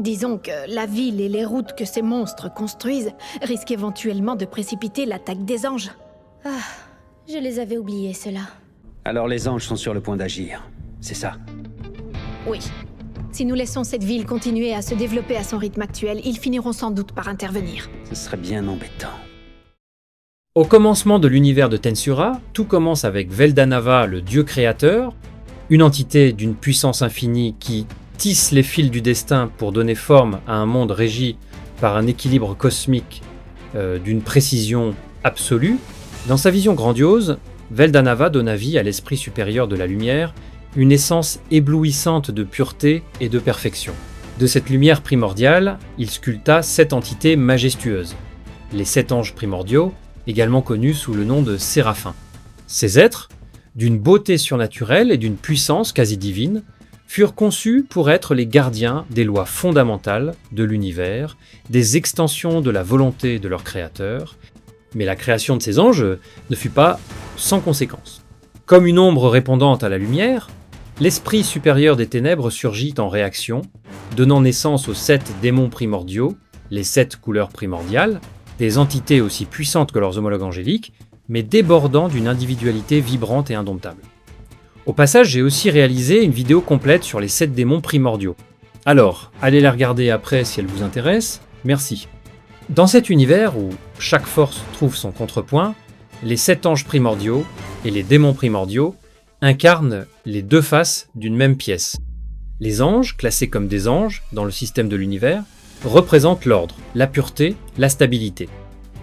Disons que la ville et les routes que ces monstres construisent risquent éventuellement de précipiter l'attaque des anges. Ah, je les avais oubliés, ceux-là. Alors les anges sont sur le point d'agir, c'est ça? Oui. Si nous laissons cette ville continuer à se développer à son rythme actuel, ils finiront sans doute par intervenir. Ce serait bien embêtant. Au commencement de l'univers de Tensura, tout commence avec Veldanava, le dieu créateur, une entité d'une puissance infinie qui tisse les fils du destin pour donner forme à un monde régi par un équilibre cosmique d'une précision absolue. Dans sa vision grandiose, Veldanava donne vie à l'esprit supérieur de la lumière, une essence éblouissante de pureté et de perfection. De cette lumière primordiale, il sculpta 7 entités majestueuses, les 7 anges primordiaux, également connus sous le nom de séraphins. Ces êtres, d'une beauté surnaturelle et d'une puissance quasi divine, furent conçus pour être les gardiens des lois fondamentales de l'univers, des extensions de la volonté de leur créateur. Mais la création de ces anges ne fut pas sans conséquences. Comme une ombre répondante à la lumière, l'esprit supérieur des ténèbres surgit en réaction, donnant naissance aux 7 démons primordiaux, les 7 couleurs primordiales, des entités aussi puissantes que leurs homologues angéliques, mais débordant d'une individualité vibrante et indomptable. Au passage, j'ai aussi réalisé une vidéo complète sur les 7 démons primordiaux. Alors, allez la regarder après si elle vous intéresse, merci. Dans cet univers où chaque force trouve son contrepoint, les 7 anges primordiaux et les démons primordiaux incarnent les 2 faces d'une même pièce. Les anges, classés comme des anges dans le système de l'univers, représentent l'ordre, la pureté, la stabilité.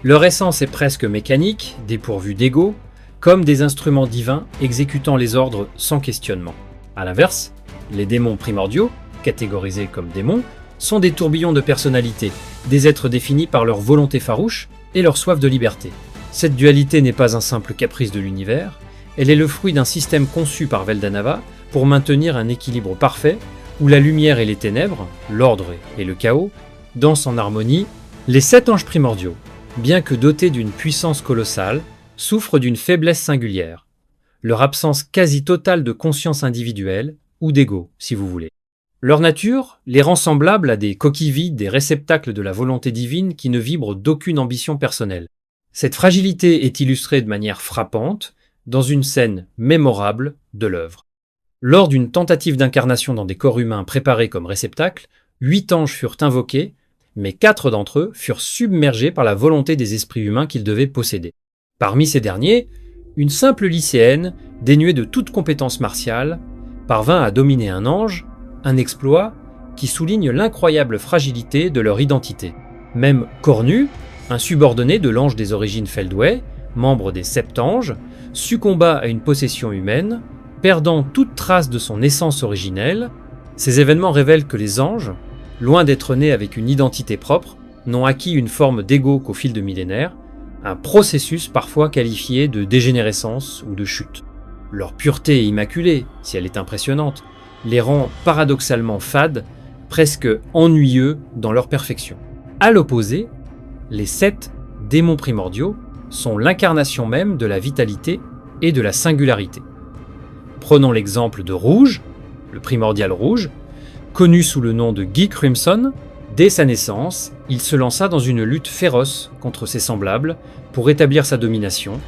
Leur essence est presque mécanique, dépourvue d'ego, comme des instruments divins exécutant les ordres sans questionnement. A l'inverse, les démons primordiaux, catégorisés comme démons, sont des tourbillons de personnalité, des êtres définis par leur volonté farouche et leur soif de liberté. Cette dualité n'est pas un simple caprice de l'univers, elle est le fruit d'un système conçu par Veldanava pour maintenir un équilibre parfait où la lumière et les ténèbres, l'ordre et le chaos, dansent en harmonie. Les 7 anges primordiaux, bien que dotés d'une puissance colossale, souffrent d'une faiblesse singulière, leur absence quasi totale de conscience individuelle, ou d'ego, si vous voulez. Leur nature les rend semblables à des coquilles vides, des réceptacles de la volonté divine qui ne vibrent d'aucune ambition personnelle. Cette fragilité est illustrée de manière frappante dans une scène mémorable de l'œuvre. Lors d'une tentative d'incarnation dans des corps humains préparés comme réceptacles, 8 anges furent invoqués, mais 4 d'entre eux furent submergés par la volonté des esprits humains qu'ils devaient posséder. Parmi ces derniers, une simple lycéenne, dénuée de toute compétence martiale, parvint à dominer un ange, un exploit qui souligne l'incroyable fragilité de leur identité. Même Cornu, un subordonné de l'ange des origines Feldway, membre des Septanges, succomba à une possession humaine, perdant toute trace de son essence originelle. Ces événements révèlent que les anges, loin d'être nés avec une identité propre, n'ont acquis une forme d'ego qu'au fil de millénaires, un processus parfois qualifié de dégénérescence ou de chute. Leur pureté immaculée, si elle est impressionnante, les rend paradoxalement fades, presque ennuyeux dans leur perfection. À l'opposé, les 7 démons primordiaux sont l'incarnation même de la vitalité et de la singularité. Prenons l'exemple de Rouge, le primordial rouge, connu sous le nom de Guy Crimson. Dès sa naissance, il se lança dans une lutte féroce contre ses semblables pour établir sa domination,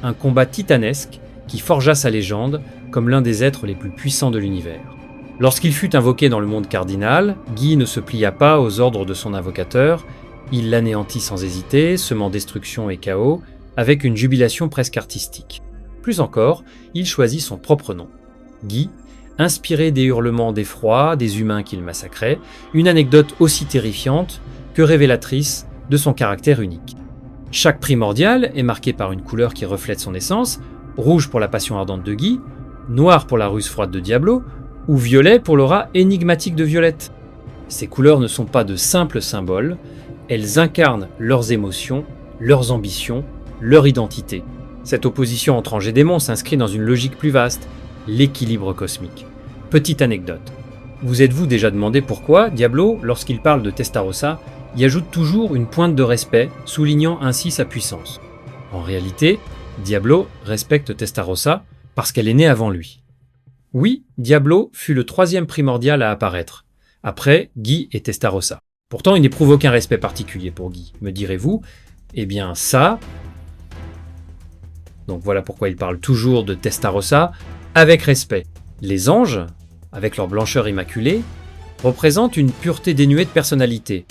un combat titanesque qui forgea sa légende comme l'un des êtres les plus puissants de l'univers. Lorsqu'il fut invoqué dans le monde cardinal, Guy ne se plia pas aux ordres de son invocateur, il l'anéantit sans hésiter, semant destruction et chaos, avec une jubilation presque artistique. Plus encore, il choisit son propre nom. Guy, inspiré des hurlements d'effroi des humains qu'il massacrait, une anecdote aussi terrifiante que révélatrice de son caractère unique. Chaque primordial est marqué par une couleur qui reflète son essence, rouge pour la passion ardente de Guy, noir pour la ruse froide de Diablo, ou violet pour l'aura énigmatique de Violette. Ces couleurs ne sont pas de simples symboles, elles incarnent leurs émotions, leurs ambitions, leur identité. Cette opposition entre anges et démons s'inscrit dans une logique plus vaste, l'équilibre cosmique. Petite anecdote. Vous êtes-vous déjà demandé pourquoi Diablo, lorsqu'il parle de Testarossa, y ajoute toujours une pointe de respect, soulignant ainsi sa puissance? En réalité, Diablo respecte Testarossa parce qu'elle est née avant lui. Oui, Diablo fut le 3e primordial à apparaître, après Guy et Testarossa. Pourtant, il n'éprouve aucun respect particulier pour Guy, me direz-vous. Eh bien ça... Donc voilà pourquoi il parle toujours de Testarossa, avec respect. Les anges, avec leur blancheur immaculée, représentent une pureté dénuée de personnalité,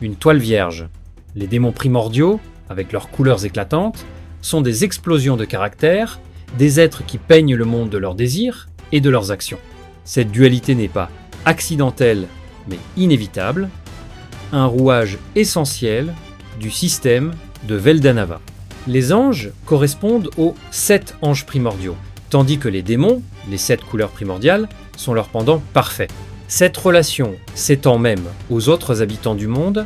une toile vierge. Les démons primordiaux, avec leurs couleurs éclatantes, sont des explosions de caractère, des êtres qui peignent le monde de leurs désirs et de leurs actions. Cette dualité n'est pas accidentelle, mais inévitable, un rouage essentiel du système de Veldanava. Les anges correspondent aux 7 anges primordiaux, tandis que les démons, les 7 couleurs primordiales, sont leur pendant parfait. Cette relation s'étend même aux autres habitants du monde.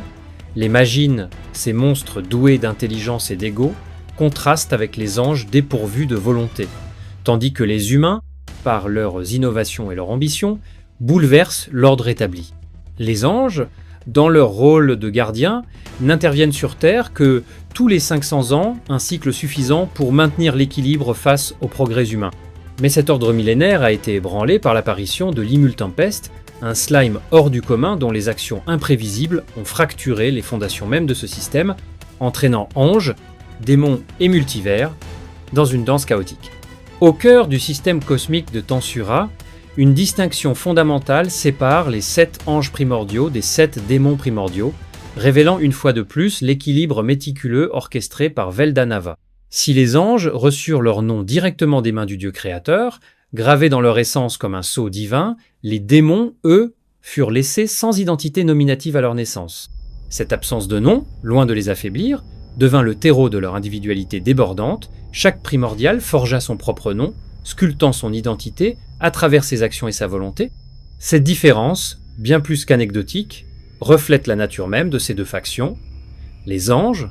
Les magines, ces monstres doués d'intelligence et d'ego, contrastent avec les anges dépourvus de volonté, tandis que les humains, par leurs innovations et leur ambition, bouleversent l'ordre établi. Les anges, dans leur rôle de gardiens, n'interviennent sur Terre que tous les 500 ans, un cycle suffisant pour maintenir l'équilibre face aux progrès humains. Mais cet ordre millénaire a été ébranlé par l'apparition de l'Immultempest, un slime hors du commun dont les actions imprévisibles ont fracturé les fondations mêmes de ce système, entraînant anges, démons et multivers dans une danse chaotique. Au cœur du système cosmique de Tensura, une distinction fondamentale sépare les 7 anges primordiaux des 7 démons primordiaux, révélant une fois de plus l'équilibre méticuleux orchestré par Veldanava. Si les anges reçurent leur nom directement des mains du Dieu créateur, gravés dans leur essence comme un sceau divin, les démons, eux, furent laissés sans identité nominative à leur naissance. Cette absence de nom, loin de les affaiblir, devint le terreau de leur individualité débordante. Chaque primordial forgea son propre nom, sculptant son identité à travers ses actions et sa volonté. Cette différence, bien plus qu'anecdotique, reflète la nature même de ces deux factions, les anges,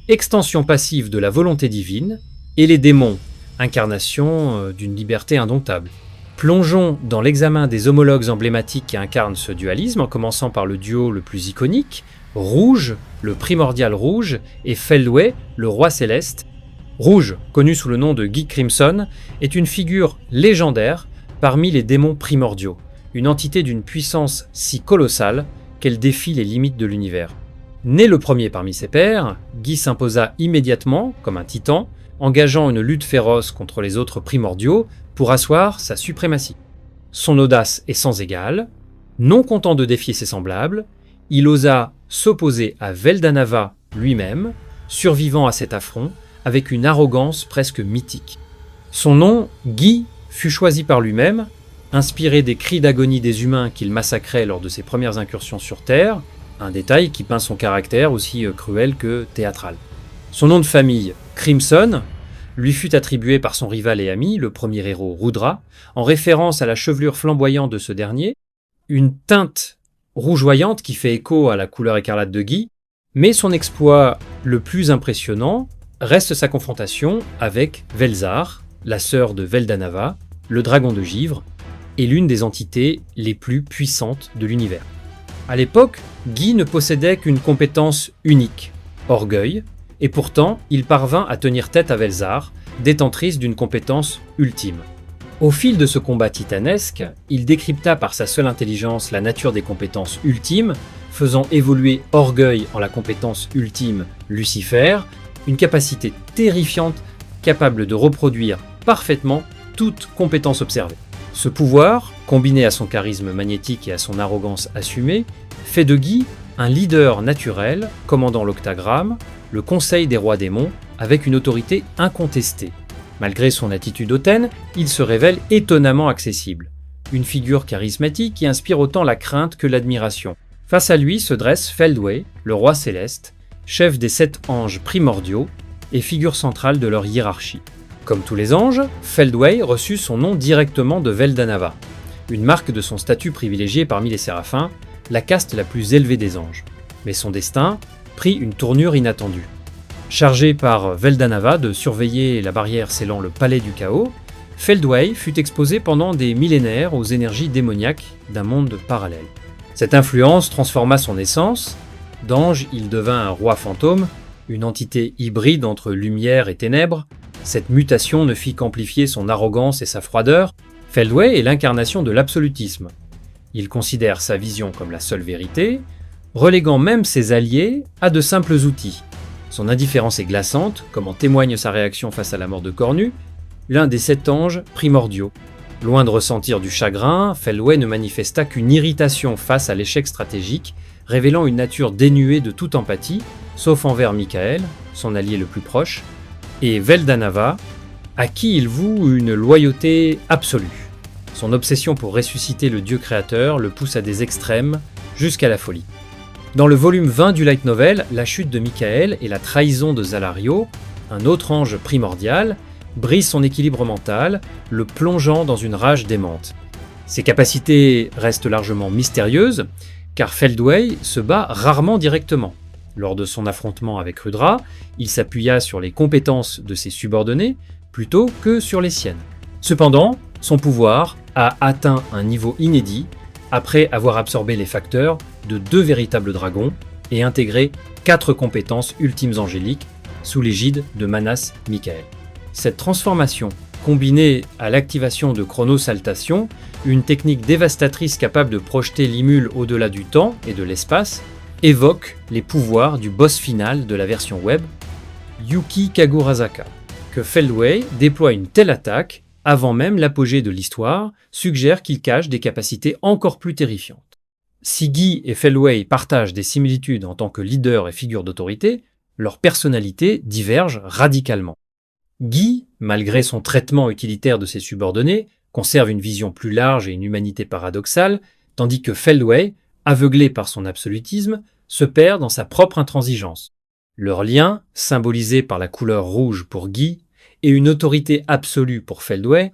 extension passive de la volonté divine, et les démons, incarnation d'une liberté indomptable. Plongeons dans l'examen des homologues emblématiques qui incarnent ce dualisme, en commençant par le duo le plus iconique, Rouge, le primordial rouge, et Feldway, le roi céleste. Rouge, connu sous le nom de Guy Crimson, est une figure légendaire parmi les démons primordiaux, une entité d'une puissance si colossale qu'elle défie les limites de l'univers. Né le premier parmi ses pairs, Guy s'imposa immédiatement comme un titan, engageant une lutte féroce contre les autres primordiaux pour asseoir sa suprématie. Son audace est sans égale. Non content de défier ses semblables, il osa s'opposer à Veldanava lui-même, survivant à cet affront avec une arrogance presque mythique. Son nom, Guy, fut choisi par lui-même, inspiré des cris d'agonie des humains qu'il massacrait lors de ses premières incursions sur Terre, un détail qui peint son caractère aussi cruel que théâtral. Son nom de famille, Crimson, lui fut attribué par son rival et ami, le premier héros Rudra, en référence à la chevelure flamboyante de ce dernier, une teinte rougeoyante qui fait écho à la couleur écarlate de Guy, mais son exploit le plus impressionnant reste sa confrontation avec Velzar, la sœur de Veldanava, le dragon de givre, et l'une des entités les plus puissantes de l'univers. À l'époque, Guy ne possédait qu'une compétence unique, orgueil, et pourtant il parvint à tenir tête à Velzar, détentrice d'une compétence ultime. Au fil de ce combat titanesque, il décrypta par sa seule intelligence la nature des compétences ultimes, faisant évoluer Orgueil en la compétence ultime Lucifer, une capacité terrifiante capable de reproduire parfaitement toute compétence observée. Ce pouvoir, combiné à son charisme magnétique et à son arrogance assumée, fait de Guy un leader naturel commandant l'octagramme, le conseil des rois démons, avec une autorité incontestée. Malgré son attitude hautaine, il se révèle étonnamment accessible. Une figure charismatique qui inspire autant la crainte que l'admiration. Face à lui se dresse Feldway, le roi céleste, chef des 7 anges primordiaux et figure centrale de leur hiérarchie. Comme tous les anges, Feldway reçut son nom directement de Veldanava, une marque de son statut privilégié parmi les séraphins, la caste la plus élevée des anges. Mais son destin prit une tournure inattendue. Chargé par Veldanava de surveiller la barrière scellant le palais du chaos, Feldway fut exposé pendant des millénaires aux énergies démoniaques d'un monde parallèle. Cette influence transforma son essence. D'ange, il devint un roi fantôme, une entité hybride entre lumière et ténèbres. Cette mutation ne fit qu'amplifier son arrogance et sa froideur. Feldway est l'incarnation de l'absolutisme. Il considère sa vision comme la seule vérité, reléguant même ses alliés à de simples outils. Son indifférence est glaçante, comme en témoigne sa réaction face à la mort de Cornu, l'un des 7 anges primordiaux. Loin de ressentir du chagrin, Felway ne manifesta qu'une irritation face à l'échec stratégique, révélant une nature dénuée de toute empathie, sauf envers Michael, son allié le plus proche, et Veldanava, à qui il voue une loyauté absolue. Son obsession pour ressusciter le dieu créateur le pousse à des extrêmes, jusqu'à la folie. Dans le volume 20 du light novel, la chute de Michael et la trahison de Zalario, un autre ange primordial, brise son équilibre mental, le plongeant dans une rage démente. Ses capacités restent largement mystérieuses, car Feldway se bat rarement directement. Lors de son affrontement avec Rudra, il s'appuya sur les compétences de ses subordonnés plutôt que sur les siennes. Cependant, son pouvoir a atteint un niveau inédit après avoir absorbé les facteurs de 2 véritables dragons et intégré 4 compétences ultimes angéliques sous l'égide de Manas Michael. Cette transformation, combinée à l'activation de chronosaltation, une technique dévastatrice capable de projeter Limul au-delà du temps et de l'espace, évoque les pouvoirs du boss final de la version web, Yuki Kagurazaka. Que Feldway déploie une telle attaque, avant même l'apogée de l'histoire, suggère qu'il cache des capacités encore plus terrifiantes. Si Guy et Feldway partagent des similitudes en tant que leader et figure d'autorité, leurs personnalités divergent radicalement. Guy, malgré son traitement utilitaire de ses subordonnés, conserve une vision plus large et une humanité paradoxale, tandis que Feldway, aveuglé par son absolutisme, se perd dans sa propre intransigeance. Leur lien, symbolisé par la couleur rouge pour Guy et une autorité absolue pour Feldway,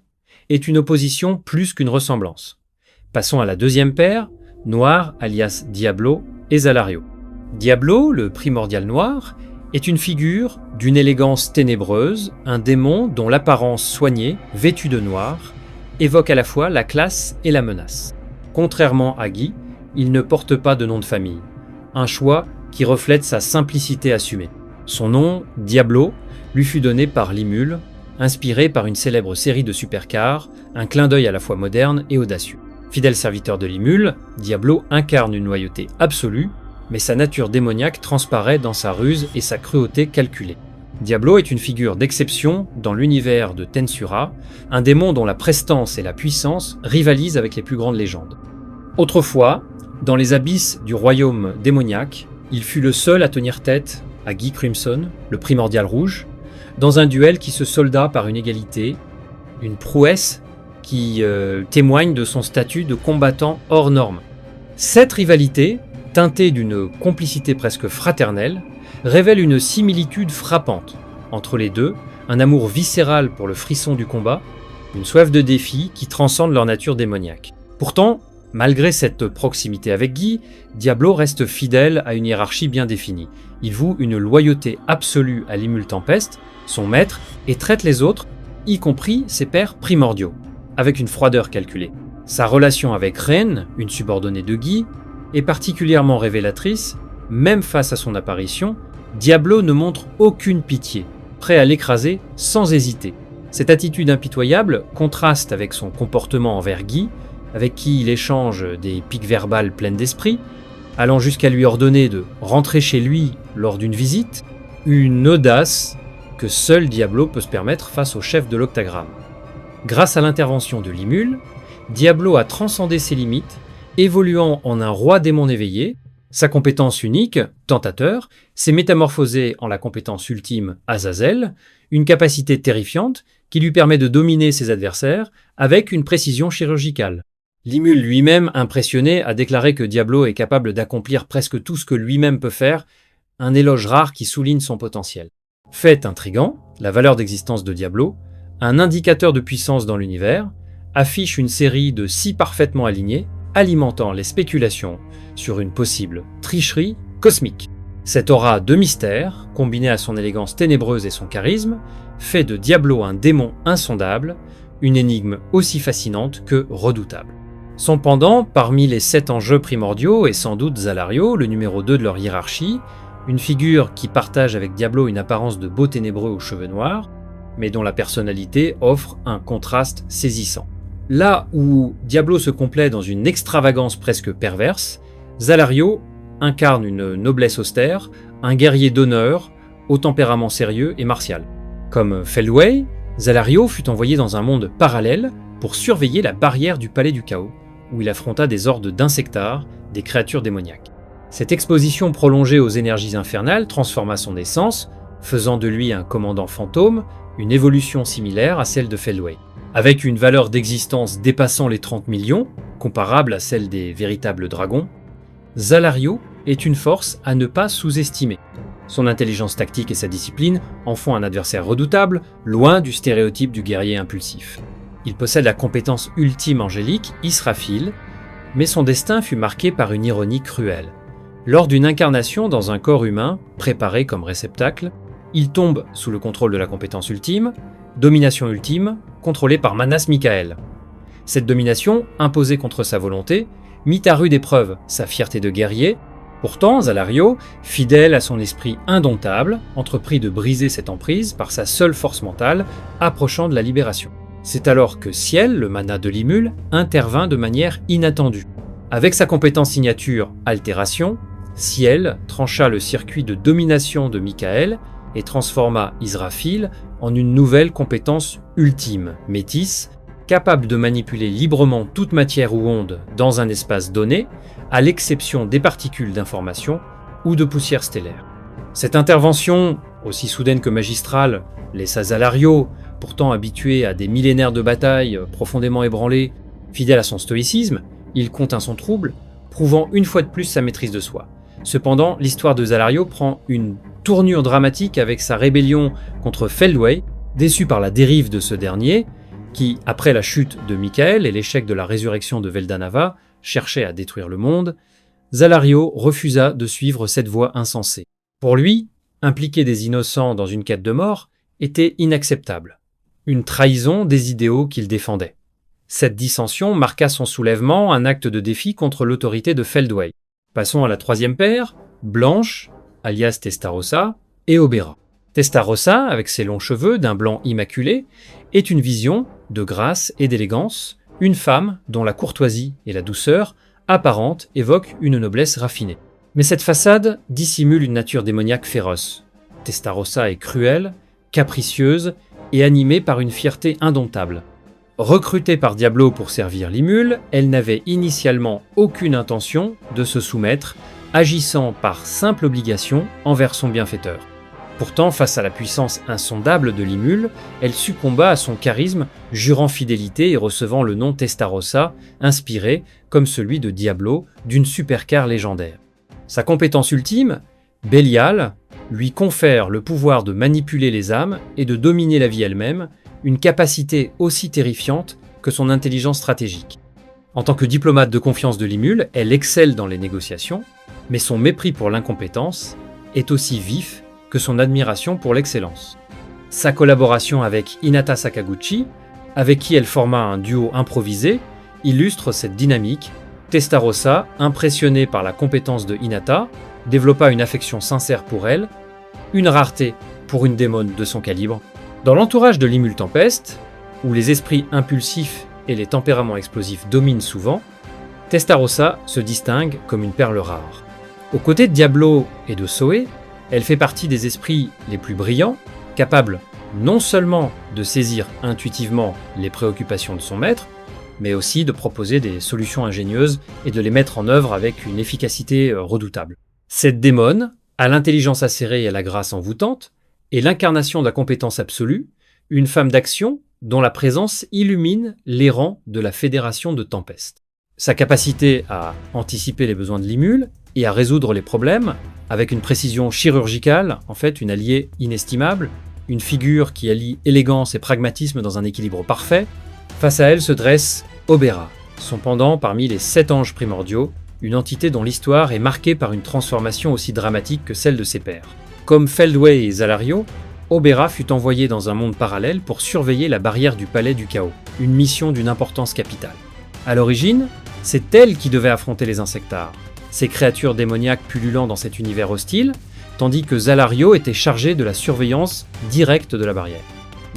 est une opposition plus qu'une ressemblance. Passons à la deuxième paire, Noir alias Diablo et Zalario. Diablo, le primordial noir, est une figure d'une élégance ténébreuse, un démon dont l'apparence soignée, vêtue de noir, évoque à la fois la classe et la menace. Contrairement à Guy, il ne porte pas de nom de famille, un choix qui reflète sa simplicité assumée. Son nom, Diablo, lui fut donné par Limul, inspiré par une célèbre série de supercars, un clin d'œil à la fois moderne et audacieux. Fidèle serviteur de Limul, Diablo incarne une loyauté absolue, mais sa nature démoniaque transparaît dans sa ruse et sa cruauté calculée. Diablo est une figure d'exception dans l'univers de Tensura, un démon dont la prestance et la puissance rivalisent avec les plus grandes légendes. Autrefois, dans les abysses du royaume démoniaque, il fut le seul à tenir tête à Guy Crimson, le primordial rouge, dans un duel qui se solda par une égalité, une prouesse qui témoigne de son statut de combattant hors norme. Cette rivalité, teintée d'une complicité presque fraternelle, révèle une similitude frappante entre les deux, un amour viscéral pour le frisson du combat, une soif de défi qui transcende leur nature démoniaque. Pourtant, malgré cette proximité avec Guy, Diablo reste fidèle à une hiérarchie bien définie. Il voue une loyauté absolue à Limul Tempest, son maître, et traite les autres, y compris ses pairs primordiaux, avec une froideur calculée. Sa relation avec Ren, une subordonnée de Guy, est particulièrement révélatrice. Même face à son apparition, Diablo ne montre aucune pitié, prêt à l'écraser sans hésiter. Cette attitude impitoyable contraste avec son comportement envers Guy, avec qui il échange des piques verbales pleines d'esprit, allant jusqu'à lui ordonner de rentrer chez lui lors d'une visite, une audace que seul Diablo peut se permettre face au chef de l'Octagramme. Grâce à l'intervention de Limul, Diablo a transcendé ses limites, évoluant en un roi démon éveillé. Sa compétence unique, Tentateur, s'est métamorphosée en la compétence ultime Azazel, une capacité terrifiante qui lui permet de dominer ses adversaires avec une précision chirurgicale. Limul lui-même, impressionné, a déclaré que Diablo est capable d'accomplir presque tout ce que lui-même peut faire, un éloge rare qui souligne son potentiel. Fait intrigant, la valeur d'existence de Diablo, un indicateur de puissance dans l'univers, affiche une série de 6 parfaitement alignés, alimentant les spéculations sur une possible tricherie cosmique. Cette aura de mystère, combinée à son élégance ténébreuse et son charisme, fait de Diablo un démon insondable, une énigme aussi fascinante que redoutable. Son pendant, parmi les 7 enjeux primordiaux, est sans doute Zalario, le numéro 2 de leur hiérarchie, une figure qui partage avec Diablo une apparence de beau ténébreux aux cheveux noirs, mais dont la personnalité offre un contraste saisissant. Là où Diablo se complaît dans une extravagance presque perverse, Zalario incarne une noblesse austère, un guerrier d'honneur, au tempérament sérieux et martial. Comme Feldway, Zalario fut envoyé dans un monde parallèle pour surveiller la barrière du Palais du Chaos, où il affronta des hordes d'insectares, des créatures démoniaques. Cette exposition prolongée aux énergies infernales transforma son essence, faisant de lui un commandant fantôme, une évolution similaire à celle de Feldway. Avec une valeur d'existence dépassant les 30 millions, comparable à celle des véritables dragons, Zalario est une force à ne pas sous-estimer. Son intelligence tactique et sa discipline en font un adversaire redoutable, loin du stéréotype du guerrier impulsif. Il possède la compétence ultime angélique, Israfil, mais son destin fut marqué par une ironie cruelle. Lors d'une incarnation dans un corps humain, préparé comme réceptacle, il tombe sous le contrôle de la compétence ultime, domination ultime, contrôlée par Manas Michael. Cette domination, imposée contre sa volonté, mit à rude épreuve sa fierté de guerrier. Pourtant, Zalario, fidèle à son esprit indomptable, entreprit de briser cette emprise par sa seule force mentale, approchant de la libération. C'est alors que Ciel, le mana de Limul, intervint de manière inattendue. Avec sa compétence signature Altération, Ciel trancha le circuit de domination de Michael et transforma Israfil en une nouvelle compétence ultime, Métis, capable de manipuler librement toute matière ou onde dans un espace donné, à l'exception des particules d'information ou de poussière stellaire. Cette intervention, aussi soudaine que magistrale, laissa Zalario, pourtant habitué à des millénaires de batailles profondément ébranlé, fidèle à son stoïcisme, il contint son trouble, prouvant une fois de plus sa maîtrise de soi. Cependant, l'histoire de Zalario prend une tournure dramatique avec sa rébellion contre Feldway, déçu par la dérive de ce dernier, qui, après la chute de Michael et l'échec de la résurrection de Veldanava, cherchait à détruire le monde, Zalario refusa de suivre cette voie insensée. Pour lui, impliquer des innocents dans une quête de mort était inacceptable, une trahison des idéaux qu'il défendait. Cette dissension marqua son soulèvement, un acte de défi contre l'autorité de Feldway. Passons à la troisième paire, Blanche, alias Testarossa, et Obera. Testarossa, avec ses longs cheveux d'un blanc immaculé, est une vision de grâce et d'élégance, une femme dont la courtoisie et la douceur apparente évoquent une noblesse raffinée. Mais cette façade dissimule une nature démoniaque féroce. Testarossa est cruelle, capricieuse et animée par une fierté indomptable. Recrutée par Diablo pour servir Limul, elle n'avait initialement aucune intention de se soumettre, agissant par simple obligation envers son bienfaiteur. Pourtant, face à la puissance insondable de Limul, elle succomba à son charisme, jurant fidélité et recevant le nom Testarossa, inspiré, comme celui de Diablo, d'une supercar légendaire. Sa compétence ultime, Belial, lui confère le pouvoir de manipuler les âmes et de dominer la vie elle-même, une capacité aussi terrifiante que son intelligence stratégique. En tant que diplomate de confiance de Limul, elle excelle dans les négociations, mais son mépris pour l'incompétence est aussi vif que son admiration pour l'excellence. Sa collaboration avec Hinata Sakaguchi, avec qui elle forma un duo improvisé, illustre cette dynamique. Testarossa, impressionné par la compétence de Hinata, développa une affection sincère pour elle, une rareté pour une démone de son calibre. Dans l'entourage de Limul Tempest, où les esprits impulsifs et les tempéraments explosifs dominent souvent, Testarossa se distingue comme une perle rare. Aux côtés de Diablo et de Zoé, elle fait partie des esprits les plus brillants, capables non seulement de saisir intuitivement les préoccupations de son maître, mais aussi de proposer des solutions ingénieuses et de les mettre en œuvre avec une efficacité redoutable. Cette démone, à l'intelligence acérée et à la grâce envoûtante, est l'incarnation de la compétence absolue, une femme d'action dont la présence illumine les rangs de la Fédération de Tempest. Sa capacité à anticiper les besoins de Limul et à résoudre les problèmes, avec une précision chirurgicale, en fait une alliée inestimable, une figure qui allie élégance et pragmatisme dans un équilibre parfait. Face à elle se dresse Obera, son pendant parmi les 7 anges primordiaux, une entité dont l'histoire est marquée par une transformation aussi dramatique que celle de ses pairs. Comme Feldway et Zalario, Obera fut envoyé dans un monde parallèle pour surveiller la barrière du Palais du Chaos, une mission d'une importance capitale. À l'origine, c'est elle qui devait affronter les insectares, ces créatures démoniaques pullulant dans cet univers hostile, tandis que Zalario était chargé de la surveillance directe de la barrière.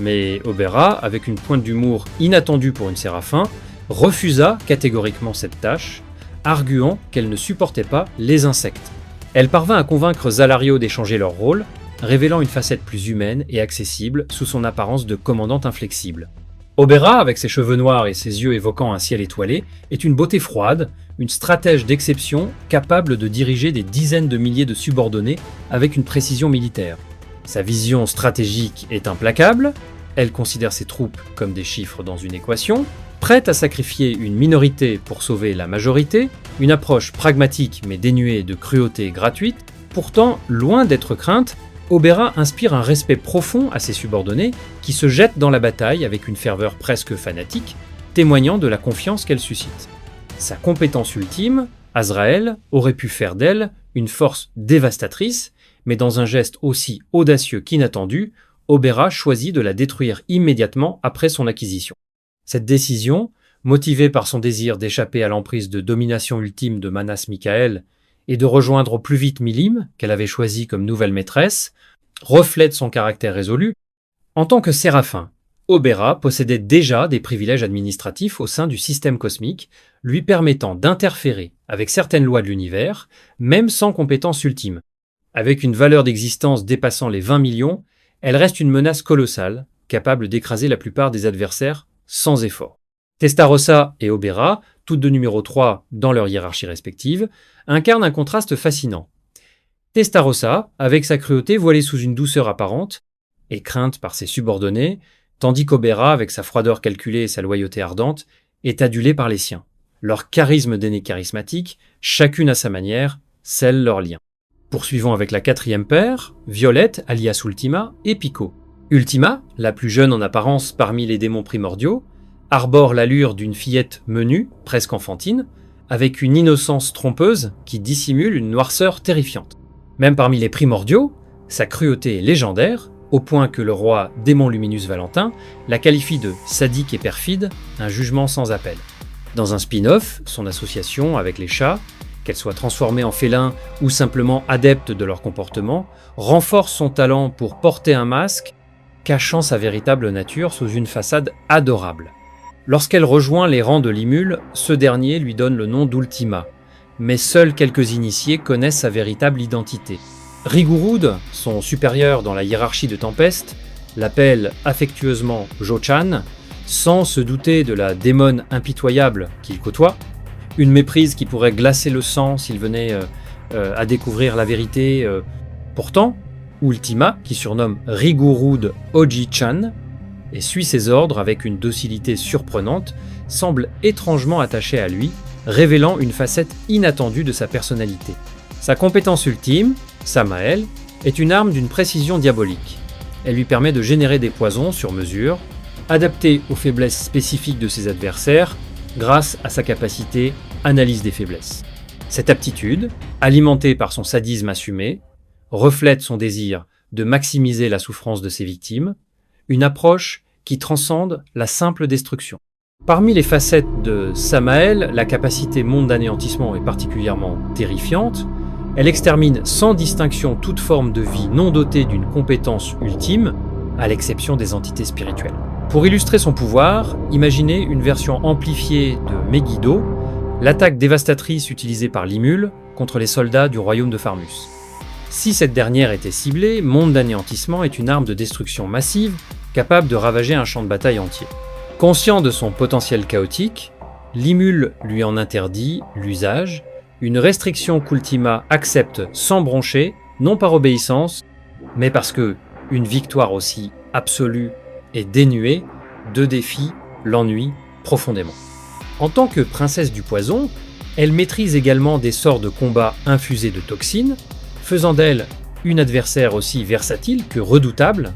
mais Obera, avec une pointe d'humour inattendue pour une séraphin, refusa catégoriquement cette tâche, arguant qu'elle ne supportait pas les insectes. Elle parvint à convaincre Zalario d'échanger leur rôle, révélant une facette plus humaine et accessible sous son apparence de commandante inflexible. Obera, avec ses cheveux noirs et ses yeux évoquant un ciel étoilé, est une beauté froide, une stratège d'exception capable de diriger des dizaines de milliers de subordonnés avec une précision militaire. Sa vision stratégique est implacable, elle considère ses troupes comme des chiffres dans une équation, prête à sacrifier une minorité pour sauver la majorité, une approche pragmatique mais dénuée de cruauté gratuite. Pourtant, loin d'être crainte, Obera inspire un respect profond à ses subordonnés qui se jettent dans la bataille avec une ferveur presque fanatique, témoignant de la confiance qu'elle suscite. Sa compétence ultime, Azrael, aurait pu faire d'elle une force dévastatrice, mais dans un geste aussi audacieux qu'inattendu, Obera choisit de la détruire immédiatement après son acquisition. Cette décision, motivée par son désir d'échapper à l'emprise de domination ultime de Manas Mikael et de rejoindre au plus vite Milim, qu'elle avait choisi comme nouvelle maîtresse, reflète son caractère résolu. En tant que séraphin, Obera possédait déjà des privilèges administratifs au sein du système cosmique, lui permettant d'interférer avec certaines lois de l'univers, même sans compétence ultime. Avec une valeur d'existence dépassant les 20 millions, elle reste une menace colossale, capable d'écraser la plupart des adversaires sans effort. Testarossa et Obera, toutes deux numéro 3 dans leur hiérarchie respective, incarnent un contraste fascinant. Testarossa, avec sa cruauté voilée sous une douceur apparente, est crainte par ses subordonnés, tandis qu'Obera, avec sa froideur calculée et sa loyauté ardente, est adulée par les siens. Leur charisme d'aîné charismatique, chacune à sa manière, scelle leur lien. Poursuivons avec la quatrième paire, Violette, alias Ultima, et Pico. Ultima, la plus jeune en apparence parmi les démons primordiaux, arbore l'allure d'une fillette menue, presque enfantine, avec une innocence trompeuse qui dissimule une noirceur terrifiante. Même parmi les primordiaux, sa cruauté est légendaire, au point que le roi démon Luminus Valentin la qualifie de sadique et perfide, un jugement sans appel. Dans un spin-off, son association avec les chats, qu'elle soit transformée en félin ou simplement adepte de leur comportement, renforce son talent pour porter un masque, cachant sa véritable nature sous une façade adorable. Lorsqu'elle rejoint les rangs de Limul, ce dernier lui donne le nom d'Ultima, mais seuls quelques initiés connaissent sa véritable identité. Rigurud, son supérieur dans la hiérarchie de Tempest, l'appelle affectueusement Jo-chan, sans se douter de la démone impitoyable qu'il côtoie, une méprise qui pourrait glacer le sang s'il venait à découvrir la vérité. Pourtant, Ultima, qui surnomme Rigurud Oji-chan, et suit ses ordres avec une docilité surprenante, semble étrangement attaché à lui, révélant une facette inattendue de sa personnalité. Sa compétence ultime, Samael, est une arme d'une précision diabolique. Elle lui permet de générer des poisons sur mesure, adaptés aux faiblesses spécifiques de ses adversaires, grâce à sa capacité analyse des faiblesses. Cette aptitude, alimentée par son sadisme assumé, reflète son désir de maximiser la souffrance de ses victimes, une approche qui transcende la simple destruction. Parmi les facettes de Samael, la capacité monde d'anéantissement est particulièrement terrifiante. Elle extermine sans distinction toute forme de vie non dotée d'une compétence ultime, à l'exception des entités spirituelles. Pour illustrer son pouvoir, imaginez une version amplifiée de Megiddo, l'attaque dévastatrice utilisée par Limul contre les soldats du royaume de Farmus. Si cette dernière était ciblée, Monde d'anéantissement est une arme de destruction massive capable de ravager un champ de bataille entier. Conscient de son potentiel chaotique, Limul lui en interdit l'usage, une restriction qu'Ultima accepte sans broncher, non par obéissance, mais parce que une victoire aussi absolue et dénuée de défis l'ennuie profondément. En tant que princesse du poison, elle maîtrise également des sorts de combat infusés de toxines, faisant d'elle une adversaire aussi versatile que redoutable.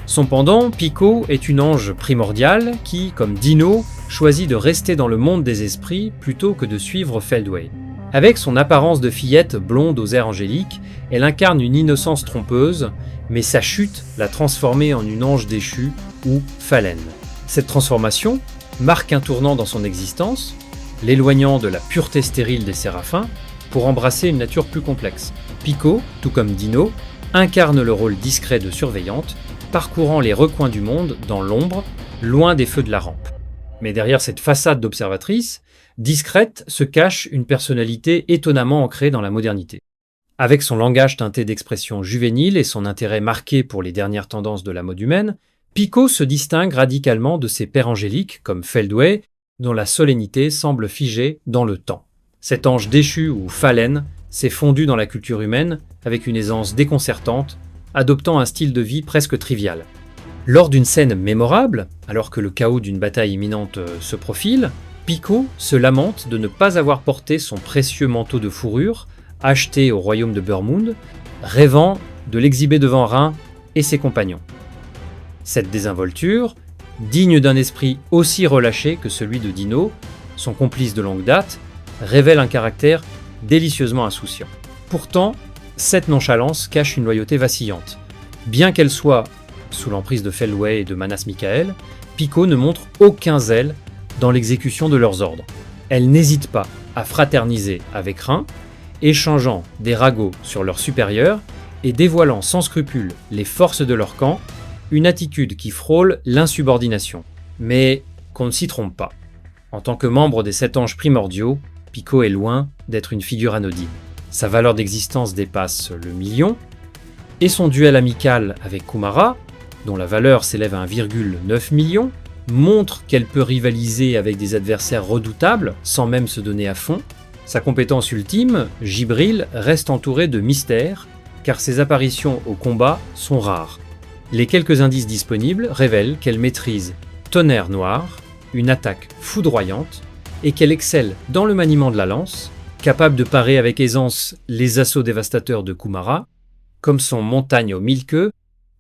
Son pendant, Pico, est une ange primordiale qui, comme Dino, choisit de rester dans le monde des esprits plutôt que de suivre Feldway. Avec son apparence de fillette blonde aux airs angéliques, elle incarne une innocence trompeuse, mais sa chute l'a transformée en une ange déchue ou Phalène. Cette transformation marque un tournant dans son existence, l'éloignant de la pureté stérile des séraphins pour embrasser une nature plus complexe. Pico, tout comme Dino, incarne le rôle discret de surveillante, parcourant les recoins du monde dans l'ombre, loin des feux de la rampe. Mais derrière cette façade d'observatrice, discrète, se cache une personnalité étonnamment ancrée dans la modernité. Avec son langage teinté d'expressions juvéniles et son intérêt marqué pour les dernières tendances de la mode humaine, Pico se distingue radicalement de ses pairs angéliques comme Feldway, dont la solennité semble figée dans le temps. Cet ange déchu ou Fallen s'est fondu dans la culture humaine avec une aisance déconcertante, adoptant un style de vie presque trivial. Lors d'une scène mémorable, alors que le chaos d'une bataille imminente se profile, Pico se lamente de ne pas avoir porté son précieux manteau de fourrure, acheté au royaume de Burmund, rêvant de l'exhiber devant Rhin et ses compagnons. Cette désinvolture, digne d'un esprit aussi relâché que celui de Dino, son complice de longue date, révèle un caractère délicieusement insouciant. Pourtant, cette nonchalance cache une loyauté vacillante. Bien qu'elle soit sous l'emprise de Feldway et de Manas Mikhaël, Pico ne montre aucun zèle dans l'exécution de leurs ordres. Elle n'hésite pas à fraterniser avec Rhin, échangeant des ragots sur leurs supérieurs et dévoilant sans scrupule les forces de leur camp, une attitude qui frôle l'insubordination. Mais qu'on ne s'y trompe pas. En tant que membre des 7 anges primordiaux, Pico est loin d'être une figure anodine. Sa valeur d'existence dépasse le million, et son duel amical avec Kumara, dont la valeur s'élève à 1,9 million, montre qu'elle peut rivaliser avec des adversaires redoutables sans même se donner à fond. Sa compétence ultime, Jibril, reste entourée de mystères, car ses apparitions au combat sont rares. Les quelques indices disponibles révèlent qu'elle maîtrise Tonnerre Noir, une attaque foudroyante, et qu'elle excelle dans le maniement de la lance, capable de parer avec aisance les assauts dévastateurs de Kumara, comme son montagne aux 1000 queues.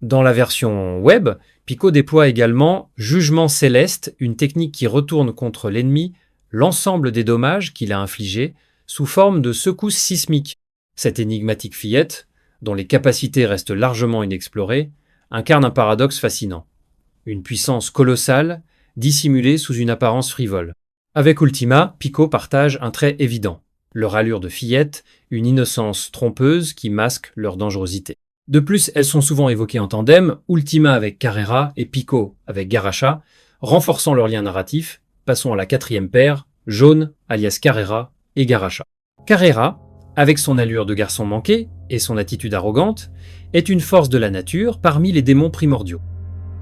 Dans la version web, Pico déploie également Jugement Céleste, une technique qui retourne contre l'ennemi l'ensemble des dommages qu'il a infligés sous forme de secousses sismiques. Cette énigmatique fillette, dont les capacités restent largement inexplorées, incarne un paradoxe fascinant. Une puissance colossale, dissimulée sous une apparence frivole. Avec Ultima, Pico partage un trait évident. Leur allure de fillette, une innocence trompeuse qui masque leur dangerosité. De plus, elles sont souvent évoquées en tandem, Ultima avec Carrera et Pico avec Garacha, renforçant leur lien narratif. Passons à la 4e paire, Jaune, alias Carrera et Garacha. Carrera, avec son allure de garçon manqué et son attitude arrogante, est une force de la nature parmi les démons primordiaux.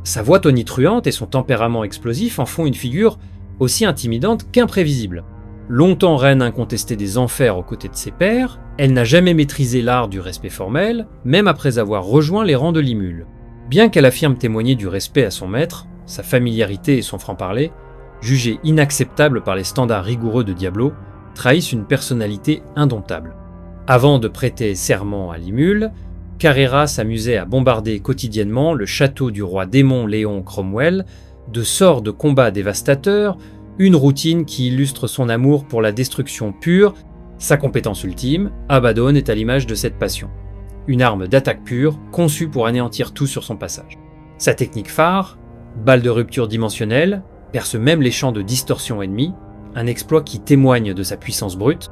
Sa voix tonitruante et son tempérament explosif en font une figure aussi intimidante qu'imprévisible. Longtemps reine incontestée des enfers aux côtés de ses pairs, elle n'a jamais maîtrisé l'art du respect formel, même après avoir rejoint les rangs de Limul. Bien qu'elle affirme témoigner du respect à son maître, sa familiarité et son franc-parler, jugés inacceptables par les standards rigoureux de Diablo, trahissent une personnalité indomptable. Avant de prêter serment à Limul, Carrera s'amusait à bombarder quotidiennement le château du roi démon Léon Cromwell de sorts de combats dévastateurs, une routine qui illustre son amour pour la destruction pure. Sa compétence ultime, Abaddon, est à l'image de cette passion. Une arme d'attaque pure, conçue pour anéantir tout sur son passage. Sa technique phare, balle de rupture dimensionnelle, perce même les champs de distorsion ennemis, un exploit qui témoigne de sa puissance brute.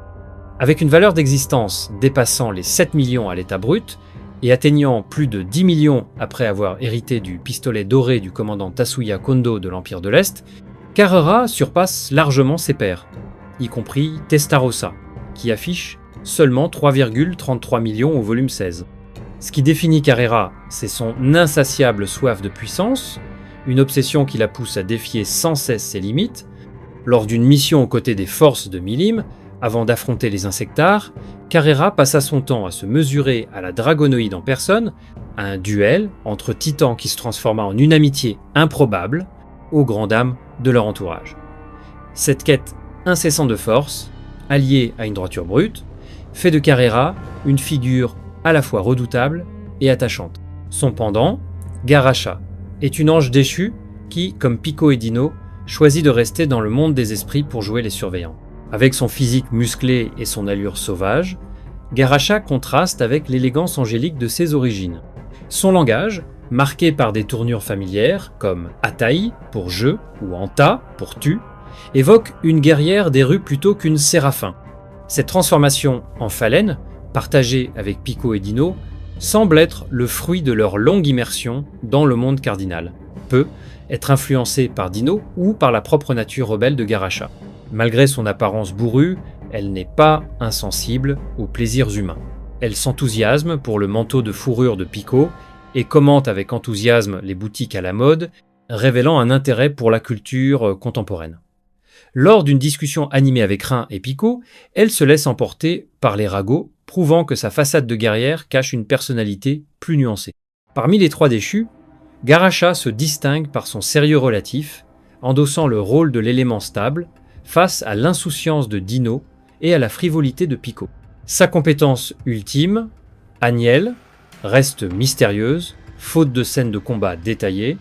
Avec une valeur d'existence dépassant les 7 millions à l'état brut, et atteignant plus de 10 millions après avoir hérité du pistolet doré du commandant Tatsuya Kondo de l'Empire de l'Est, Carrera surpasse largement ses pairs, y compris Testarossa, qui affiche seulement 3,33 millions au volume 16. Ce qui définit Carrera, c'est son insatiable soif de puissance, une obsession qui la pousse à défier sans cesse ses limites. Lors d'une mission aux côtés des forces de Milim, avant d'affronter les insectares, Carrera passa son temps à se mesurer à la dragonoïde en personne, à un duel entre titans qui se transforma en une amitié improbable, aux grandes dames de leur entourage. Cette quête incessante de force, alliée à une droiture brute, fait de Carrera une figure à la fois redoutable et attachante. Son pendant, Garacha, est une ange déchue qui, comme Pico et Dino, choisit de rester dans le monde des esprits pour jouer les surveillants. Avec son physique musclé et son allure sauvage, Garacha contraste avec l'élégance angélique de ses origines. Son langage, marqué par des tournures familières comme Atai pour je ou Anta pour tu, évoque une guerrière des rues plutôt qu'une séraphin. Cette transformation en Fallen, partagée avec Pico et Dino, semble être le fruit de leur longue immersion dans le monde cardinal, peut être influencée par Dino ou par la propre nature rebelle de Garacha. Malgré son apparence bourrue, elle n'est pas insensible aux plaisirs humains. Elle s'enthousiasme pour le manteau de fourrure de Pico et commente avec enthousiasme les boutiques à la mode, révélant un intérêt pour la culture contemporaine. Lors d'une discussion animée avec Rin et Pico, elle se laisse emporter par les ragots, prouvant que sa façade de guerrière cache une personnalité plus nuancée. Parmi les trois déchus, Garacha se distingue par son sérieux relatif, endossant le rôle de l'élément stable face à l'insouciance de Dino et à la frivolité de Pico. Sa compétence ultime, Agnelle, reste mystérieuse, faute de scènes de combat détaillées,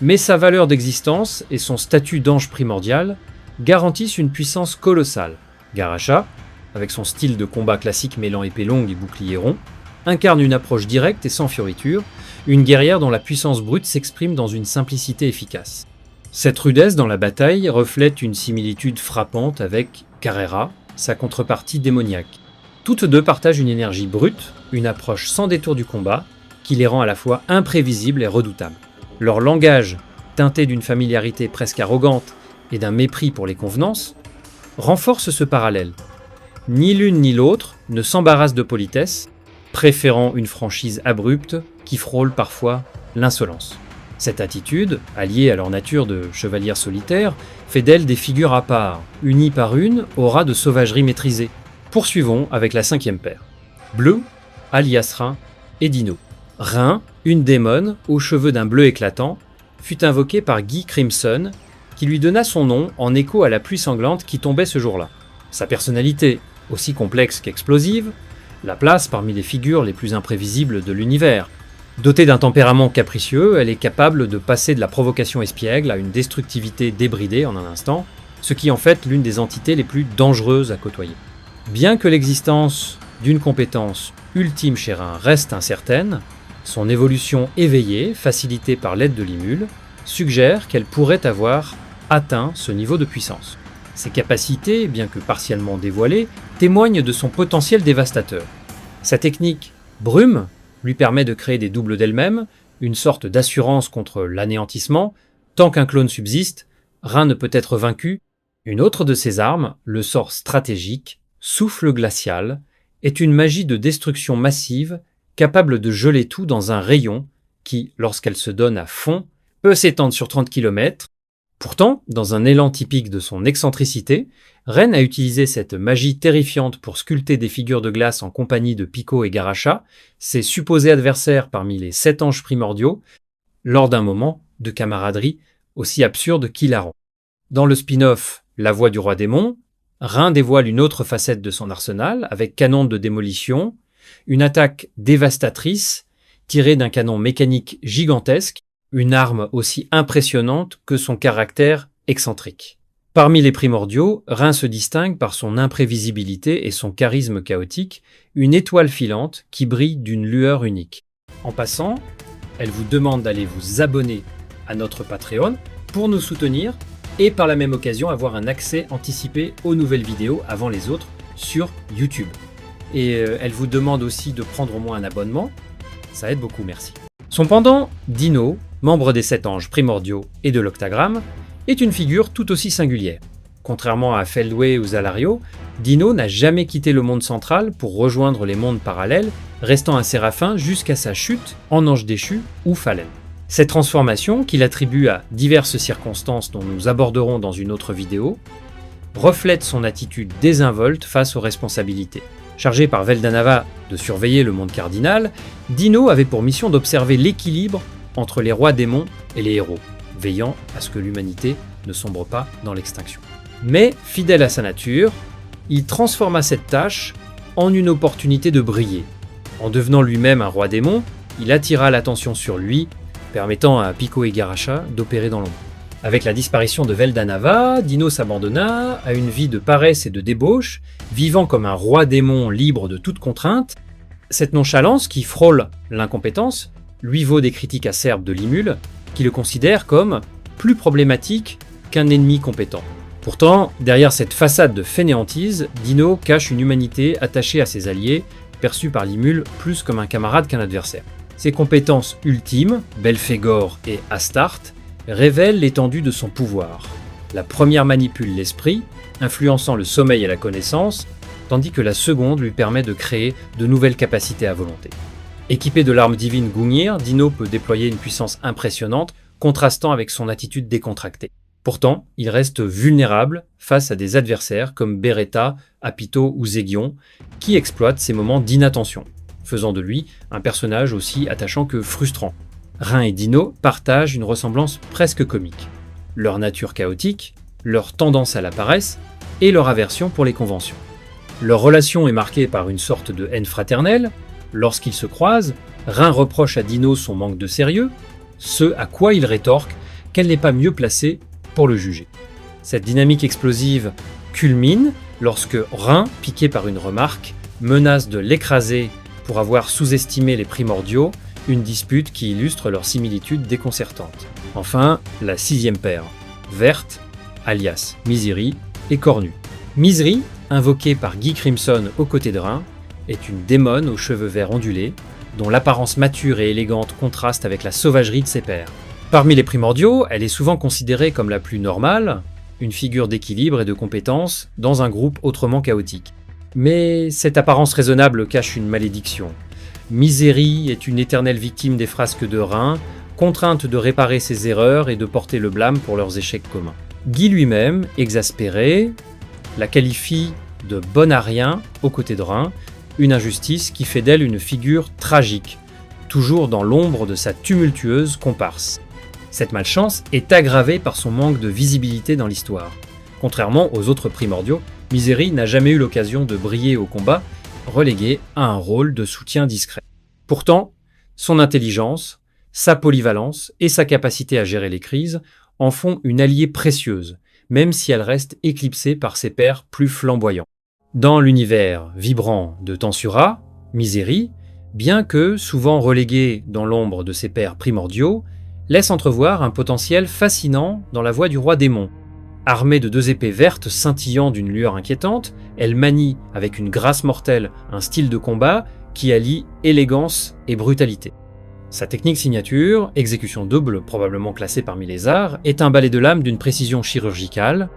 mais sa valeur d'existence et son statut d'ange primordial garantissent une puissance colossale. Garacha, avec son style de combat classique mêlant épée longue et bouclier rond, incarne une approche directe et sans fioriture, une guerrière dont la puissance brute s'exprime dans une simplicité efficace. Cette rudesse dans la bataille reflète une similitude frappante avec Carrera, sa contrepartie démoniaque. Toutes deux partagent une énergie brute, une approche sans détour du combat, qui les rend à la fois imprévisibles et redoutables. Leur langage, teinté d'une familiarité presque arrogante et d'un mépris pour les convenances, renforce ce parallèle. Ni l'une ni l'autre ne s'embarrasse de politesse, préférant une franchise abrupte qui frôle parfois l'insolence. Cette attitude, alliée à leur nature de chevalières solitaires, fait d'elles des figures à part, unies par une aura de sauvagerie maîtrisée. Poursuivons avec la cinquième paire. Blue, alias Rin, et Dino. Rin, une démone aux cheveux d'un bleu éclatant, fut invoquée par Guy Crimson, qui lui donna son nom en écho à la pluie sanglante qui tombait ce jour-là. Sa personnalité, aussi complexe qu'explosive, la place parmi les figures les plus imprévisibles de l'univers. Dotée d'un tempérament capricieux, elle est capable de passer de la provocation espiègle à une destructivité débridée en un instant, ce qui en fait l'une des entités les plus dangereuses à côtoyer. Bien que l'existence d'une compétence ultime chez Rin reste incertaine, son évolution éveillée, facilitée par l'aide de Limul, suggère qu'elle pourrait avoir atteint ce niveau de puissance. Ses capacités, bien que partiellement dévoilées, témoignent de son potentiel dévastateur. Sa technique brume lui permet de créer des doubles d'elle-même, une sorte d'assurance contre l'anéantissement. Tant qu'un clone subsiste, Rin ne peut être vaincu. Une autre de ses armes, le sort stratégique, Souffle glacial, est une magie de destruction massive capable de geler tout dans un rayon qui, lorsqu'elle se donne à fond, peut s'étendre sur 30 km. Pourtant, dans un élan typique de son excentricité, Ren a utilisé cette magie terrifiante pour sculpter des figures de glace en compagnie de Pico et Garacha, ses supposés adversaires parmi les 7 anges primordiaux, lors d'un moment de camaraderie aussi absurde qu'hilarant. Dans le spin-off La Voix du Roi Démon, Ren dévoile une autre facette de son arsenal avec canon de démolition, une attaque dévastatrice tirée d'un canon mécanique gigantesque, une arme aussi impressionnante que son caractère excentrique. Parmi les primordiaux, Rin se distingue par son imprévisibilité et son charisme chaotique, une étoile filante qui brille d'une lueur unique. En passant, elle vous demande d'aller vous abonner à notre Patreon pour nous soutenir et par la même occasion avoir un accès anticipé aux nouvelles vidéos avant les autres sur YouTube. Et elle vous demande aussi de prendre au moins un abonnement, ça aide beaucoup, merci. Son pendant, Dino, membre des 7 anges primordiaux et de l'Octagramme, est une figure tout aussi singulière. Contrairement à Feldway ou Zalario, Dino n'a jamais quitté le monde central pour rejoindre les mondes parallèles, restant un séraphin jusqu'à sa chute en ange déchu ou Fallen. Cette transformation, qu'il attribue à diverses circonstances dont nous aborderons dans une autre vidéo, reflète son attitude désinvolte face aux responsabilités. Chargé par Veldanava de surveiller le monde cardinal, Dino avait pour mission d'observer l'équilibre entre les rois démons et les héros, veillant à ce que l'humanité ne sombre pas dans l'extinction. Mais, fidèle à sa nature, il transforma cette tâche en une opportunité de briller. En devenant lui-même un roi démon, il attira l'attention sur lui, permettant à Pico et Garacha d'opérer dans l'ombre. Avec la disparition de Veldanava, Dino s'abandonna à une vie de paresse et de débauche, vivant comme un roi démon libre de toute contrainte. Cette nonchalance qui frôle l'incompétence lui vaut des critiques acerbes de Limul, qui le considère comme plus problématique qu'un ennemi compétent. Pourtant, derrière cette façade de fainéantise, Dino cache une humanité attachée à ses alliés, perçu par Limul plus comme un camarade qu'un adversaire. Ses compétences ultimes, Belphégor et Astarte, révèlent l'étendue de son pouvoir. La première manipule l'esprit, influençant le sommeil et la connaissance, tandis que la seconde lui permet de créer de nouvelles capacités à volonté. Équipé de l'arme divine Gungnir, Dino peut déployer une puissance impressionnante, contrastant avec son attitude décontractée. Pourtant, il reste vulnérable face à des adversaires comme Beretta, Apito ou Zégion, qui exploitent ces moments d'inattention, faisant de lui un personnage aussi attachant que frustrant. Rhin et Dino partagent une ressemblance presque comique. Leur nature chaotique, leur tendance à la paresse et leur aversion pour les conventions. Leur relation est marquée par une sorte de haine fraternelle. Lorsqu'ils se croisent, Rhin reproche à Dino son manque de sérieux, ce à quoi il rétorque qu'elle n'est pas mieux placée pour le juger. Cette dynamique explosive culmine lorsque Rhin, piqué par une remarque, menace de l'écraser pour avoir sous-estimé les primordiaux, une dispute qui illustre leur similitude déconcertante. Enfin, la sixième paire, Verte, alias Misery, et Cornu. Misery, invoquée par Guy Crimson aux côtés de Rhin, est une démone aux cheveux verts ondulés, dont l'apparence mature et élégante contraste avec la sauvagerie de ses pairs. Parmi les primordiaux, elle est souvent considérée comme la plus normale, une figure d'équilibre et de compétence dans un groupe autrement chaotique. Mais cette apparence raisonnable cache une malédiction. Misery est une éternelle victime des frasques de Rhin, contrainte de réparer ses erreurs et de porter le blâme pour leurs échecs communs. Guy lui-même, exaspéré, la qualifie de bonne à rien aux côtés de Rhin, une injustice qui fait d'elle une figure tragique, toujours dans l'ombre de sa tumultueuse comparse. Cette malchance est aggravée par son manque de visibilité dans l'histoire. Contrairement aux autres primordiaux, Misery n'a jamais eu l'occasion de briller au combat, relégué à un rôle de soutien discret. Pourtant, son intelligence, sa polyvalence et sa capacité à gérer les crises en font une alliée précieuse, même si elle reste éclipsée par ses pairs plus flamboyants. Dans l'univers vibrant de Tensura, Misery, bien que souvent reléguée dans l'ombre de ses pairs primordiaux, laisse entrevoir un potentiel fascinant dans la voie du roi démon. Armée de 2 épées vertes scintillant d'une lueur inquiétante, elle manie avec une grâce mortelle un style de combat qui allie élégance et brutalité. Sa technique signature, exécution double probablement classée parmi les arts, est un ballet de l'âme d'une précision chirurgicale,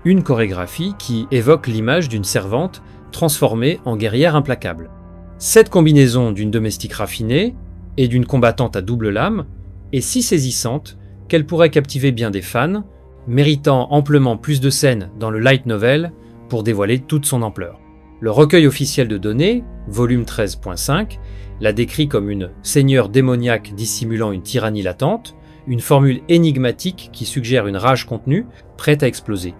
une chorégraphie qui évoque l'image d'une servante transformée en guerrière implacable. Cette combinaison d'une domestique raffinée et d'une combattante à double lame est si saisissante qu'elle pourrait captiver bien des fans, méritant amplement plus de scènes dans le light novel pour dévoiler toute son ampleur. Le recueil officiel de données, volume 13.5, la décrit comme une seigneur démoniaque dissimulant une tyrannie latente, une formule énigmatique qui suggère une rage contenue, prête à exploser.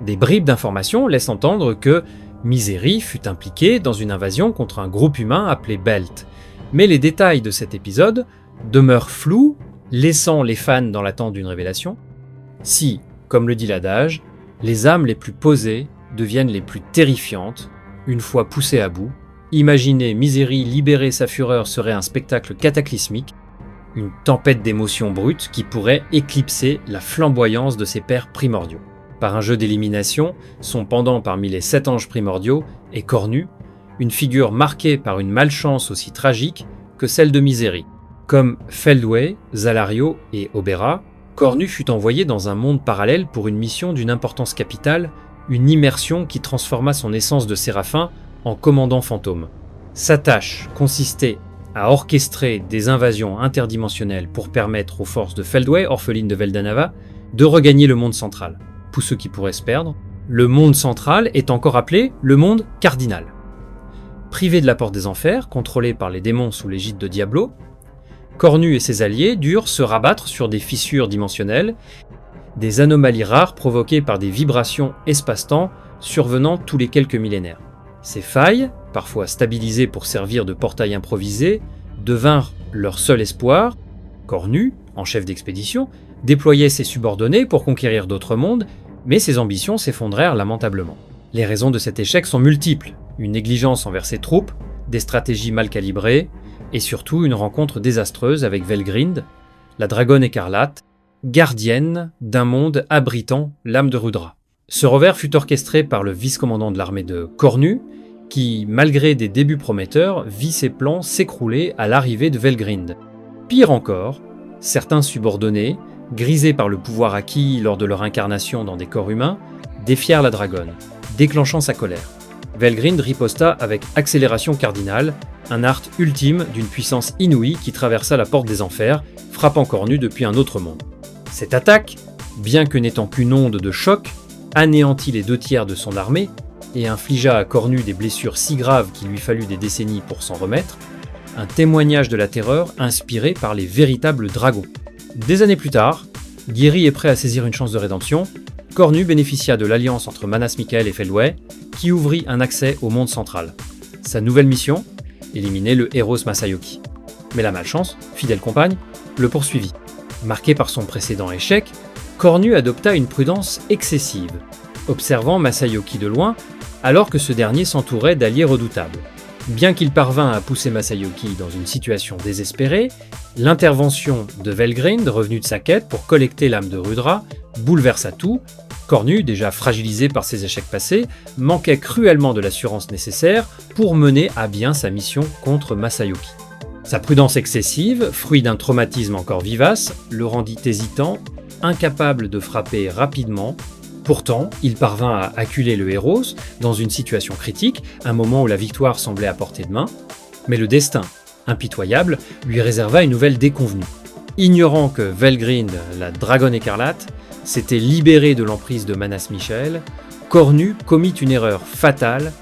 Des bribes d'informations laissent entendre que Misery fut impliquée dans une invasion contre un groupe humain appelé Belt. Mais les détails de cet épisode demeurent flous, laissant les fans dans l'attente d'une révélation. Si, comme le dit l'adage, les âmes les plus posées deviennent les plus terrifiantes, une fois poussées à bout, imaginer Misery libérer sa fureur serait un spectacle cataclysmique, une tempête d'émotions brutes qui pourrait éclipser la flamboyance de ses pairs primordiaux. Par un jeu d'élimination, son pendant parmi les 7 anges primordiaux est Cornu, une figure marquée par une malchance aussi tragique que celle de Misery. Comme Feldway, Zalario et Obera, Cornu fut envoyé dans un monde parallèle pour une mission d'une importance capitale, une immersion qui transforma son essence de séraphin en commandant fantôme. Sa tâche consistait à orchestrer des invasions interdimensionnelles pour permettre aux forces de Feldway, orphelines de Veldanava, de regagner le monde central. Pour ceux qui pourraient se perdre, le monde central est encore appelé le monde cardinal. Privé de la porte des enfers, contrôlé par les démons sous l'égide de Diablo, Cornu et ses alliés durent se rabattre sur des fissures dimensionnelles, des anomalies rares provoquées par des vibrations espace-temps survenant tous les quelques millénaires. Ces failles, parfois stabilisées pour servir de portail improvisé, devinrent leur seul espoir. Cornu, en chef d'expédition, déployait ses subordonnés pour conquérir d'autres mondes, mais ses ambitions s'effondrèrent lamentablement. Les raisons de cet échec sont multiples, une négligence envers ses troupes, des stratégies mal calibrées, et surtout une rencontre désastreuse avec Velgrind, la dragonne écarlate, gardienne d'un monde abritant l'âme de Rudra. Ce revers fut orchestré par le vice-commandant de l'armée de Cornu, qui, malgré des débuts prometteurs, vit ses plans s'écrouler à l'arrivée de Velgrind. Pire encore, certains subordonnés, grisés par le pouvoir acquis lors de leur incarnation dans des corps humains, défièrent la dragonne, déclenchant sa colère. Velgrind riposta avec accélération cardinale, un art ultime d'une puissance inouïe qui traversa la porte des enfers, frappant Cornu depuis un autre monde. Cette attaque, bien que n'étant qu'une onde de choc, anéantit les 2/3 de son armée et infligea à Cornu des blessures si graves qu'il lui fallut des décennies pour s'en remettre, un témoignage de la terreur inspiré par les véritables dragons. Des années plus tard, guéri et prêt à saisir une chance de rédemption, Cornu bénéficia de l'alliance entre Manas Mikael et Feldway, qui ouvrit un accès au monde central. Sa nouvelle mission, éliminer le Héros Masayoki. Mais la malchance, fidèle compagne, le poursuivit. Marqué par son précédent échec, Cornu adopta une prudence excessive, observant Masayoki de loin alors que ce dernier s'entourait d'alliés redoutables. Bien qu'il parvint à pousser Masayoki dans une situation désespérée, l'intervention de Velgrind, revenu de sa quête pour collecter l'âme de Rudra, bouleversa tout. Cornu, déjà fragilisé par ses échecs passés, manquait cruellement de l'assurance nécessaire pour mener à bien sa mission contre Masayoki. Sa prudence excessive, fruit d'un traumatisme encore vivace, le rendit hésitant, incapable de frapper rapidement. Pourtant, il parvint à acculer le Héros dans une situation critique, un moment où la victoire semblait à portée de main, mais le destin, impitoyable, lui réserva une nouvelle déconvenue. Ignorant que Velgrind, la dragonne écarlate, s'était libérée de l'emprise de Manas Mikael, Cornu commit une erreur fatale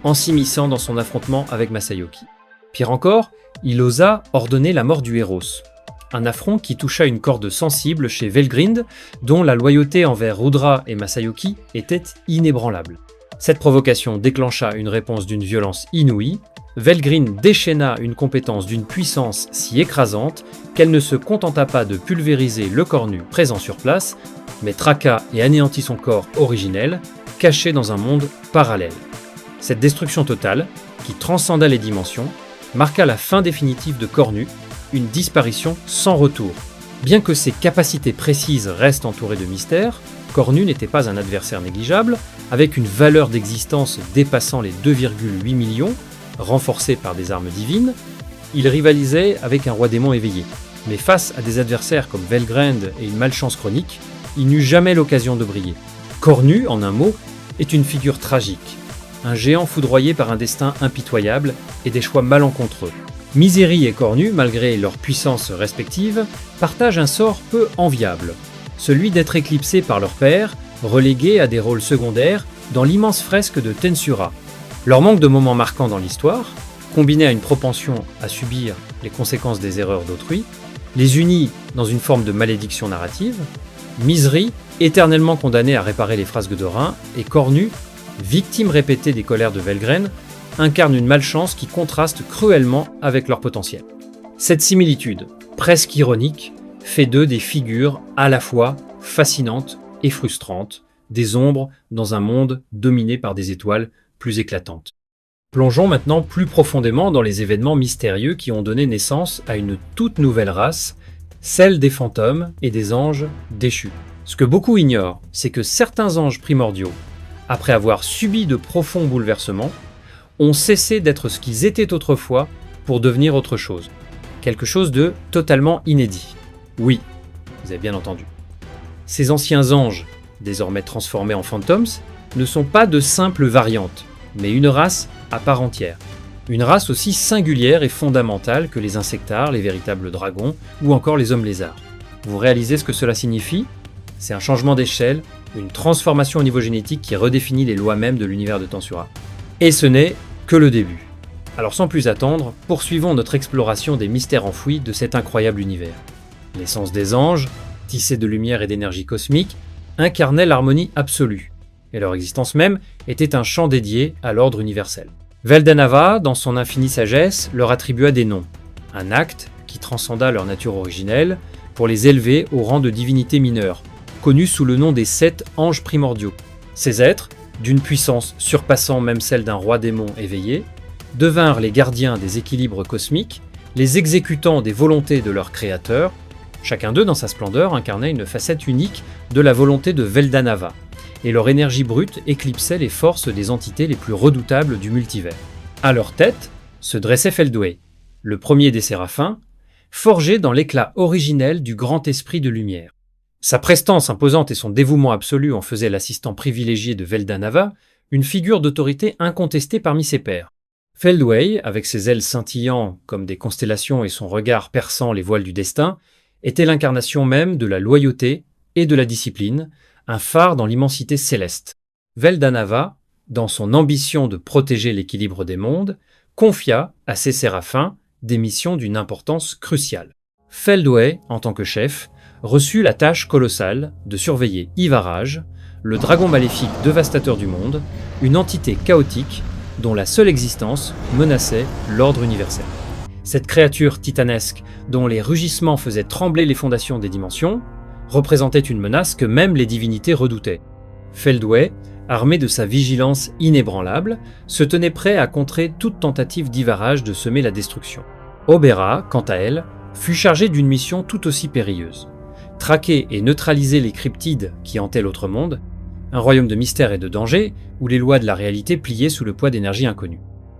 en s'immisçant dans son affrontement avec Masayoki. Pire encore, il osa ordonner la mort du Héros. Un affront qui toucha une corde sensible chez Velgrind, dont la loyauté envers Rudra et Masayoki était inébranlable. Cette provocation déclencha une réponse d'une violence inouïe. Velgrind déchaîna une compétence d'une puissance si écrasante qu'elle ne se contenta pas de pulvériser le Cornu présent sur place, mais traqua et anéantit son corps originel, caché dans un monde parallèle. Cette destruction totale, qui transcenda les dimensions, marqua la fin définitive de Cornu, une disparition sans retour. Bien que ses capacités précises restent entourées de mystères, Cornu n'était pas un adversaire négligeable, avec une valeur d'existence dépassant les 2,8 millions, renforcé par des armes divines. Il rivalisait avec un roi démon éveillé. Mais face à des adversaires comme Velgrind et une malchance chronique, il n'eut jamais l'occasion de briller. Cornu, en un mot, est une figure tragique. Un géant foudroyé par un destin impitoyable et des choix malencontreux. Misery et Cornu, malgré leurs puissances respectives, partagent un sort peu enviable, celui d'être éclipsés par leur père, relégués à des rôles secondaires dans l'immense fresque de Tensura. Leur manque de moments marquants dans l'histoire, combiné à une propension à subir les conséquences des erreurs d'autrui, les unit dans une forme de malédiction narrative. Misery, éternellement condamné à réparer les frasques de rein, et Cornu, victime répétée des colères de Velgrind, incarnent une malchance qui contraste cruellement avec leur potentiel. Cette similitude, presque ironique, fait d'eux des figures à la fois fascinantes et frustrantes, des ombres dans un monde dominé par des étoiles plus éclatantes. Plongeons maintenant plus profondément dans les événements mystérieux qui ont donné naissance à une toute nouvelle race, celle des fantômes et des anges déchus. Ce que beaucoup ignorent, c'est que certains anges primordiaux, après avoir subi de profonds bouleversements, ont cessé d'être ce qu'ils étaient autrefois pour devenir autre chose. Quelque chose de totalement inédit. Oui, vous avez bien entendu. Ces anciens anges, désormais transformés en phantoms, ne sont pas de simples variantes, mais une race à part entière. Une race aussi singulière et fondamentale que les insectares, les véritables dragons ou encore les hommes lézards. Vous réalisez ce que cela signifie ? C'est un changement d'échelle, une transformation au niveau génétique qui redéfinit les lois mêmes de l'univers de Tensura. Et ce n'est que le début. Alors sans plus attendre, poursuivons notre exploration des mystères enfouis de cet incroyable univers. L'essence des anges, tissée de lumière et d'énergie cosmique, incarnait l'harmonie absolue, et leur existence même était un chant dédié à l'ordre universel. Veldanava, dans son infinie sagesse, leur attribua des noms, un acte qui transcenda leur nature originelle pour les élever au rang de divinités mineures, connus sous le nom des 7 anges primordiaux. Ces êtres, d'une puissance surpassant même celle d'un roi démon éveillé, devinrent les gardiens des équilibres cosmiques, les exécutants des volontés de leur créateur. Chacun d'eux, dans sa splendeur, incarnait une facette unique de la volonté de Veldanava. et leur énergie brute éclipsait les forces des entités les plus redoutables du multivers. À leur tête se dressait Feldway, le premier des séraphins, forgé dans l'éclat originel du grand esprit de lumière. Sa prestance imposante et son dévouement absolu en faisaient l'assistant privilégié de Veldanava une figure d'autorité incontestée parmi ses pairs. Feldway, avec ses ailes scintillant comme des constellations et son regard perçant les voiles du destin, était l'incarnation même de la loyauté et de la discipline, un phare dans l'immensité céleste. Veldanava, dans son ambition de protéger l'équilibre des mondes, confia à ses séraphins des missions d'une importance cruciale. Feldway, en tant que chef, reçut la tâche colossale de surveiller Ivaraj, le dragon maléfique dévastateur du monde, une entité chaotique dont la seule existence menaçait l'ordre universel. Cette créature titanesque, dont les rugissements faisaient trembler les fondations des dimensions, représentait une menace que même les divinités redoutaient. Feldway, armé de sa vigilance inébranlable, se tenait prêt à contrer toute tentative d'Ivaraj de semer la destruction. Obera, quant à elle, fut chargée d'une mission tout aussi périlleuse. Traquer et neutraliser les cryptides qui hantaient l'autre monde, un royaume de mystère et de danger où les lois de la réalité pliaient sous le poids d'énergies inconnues.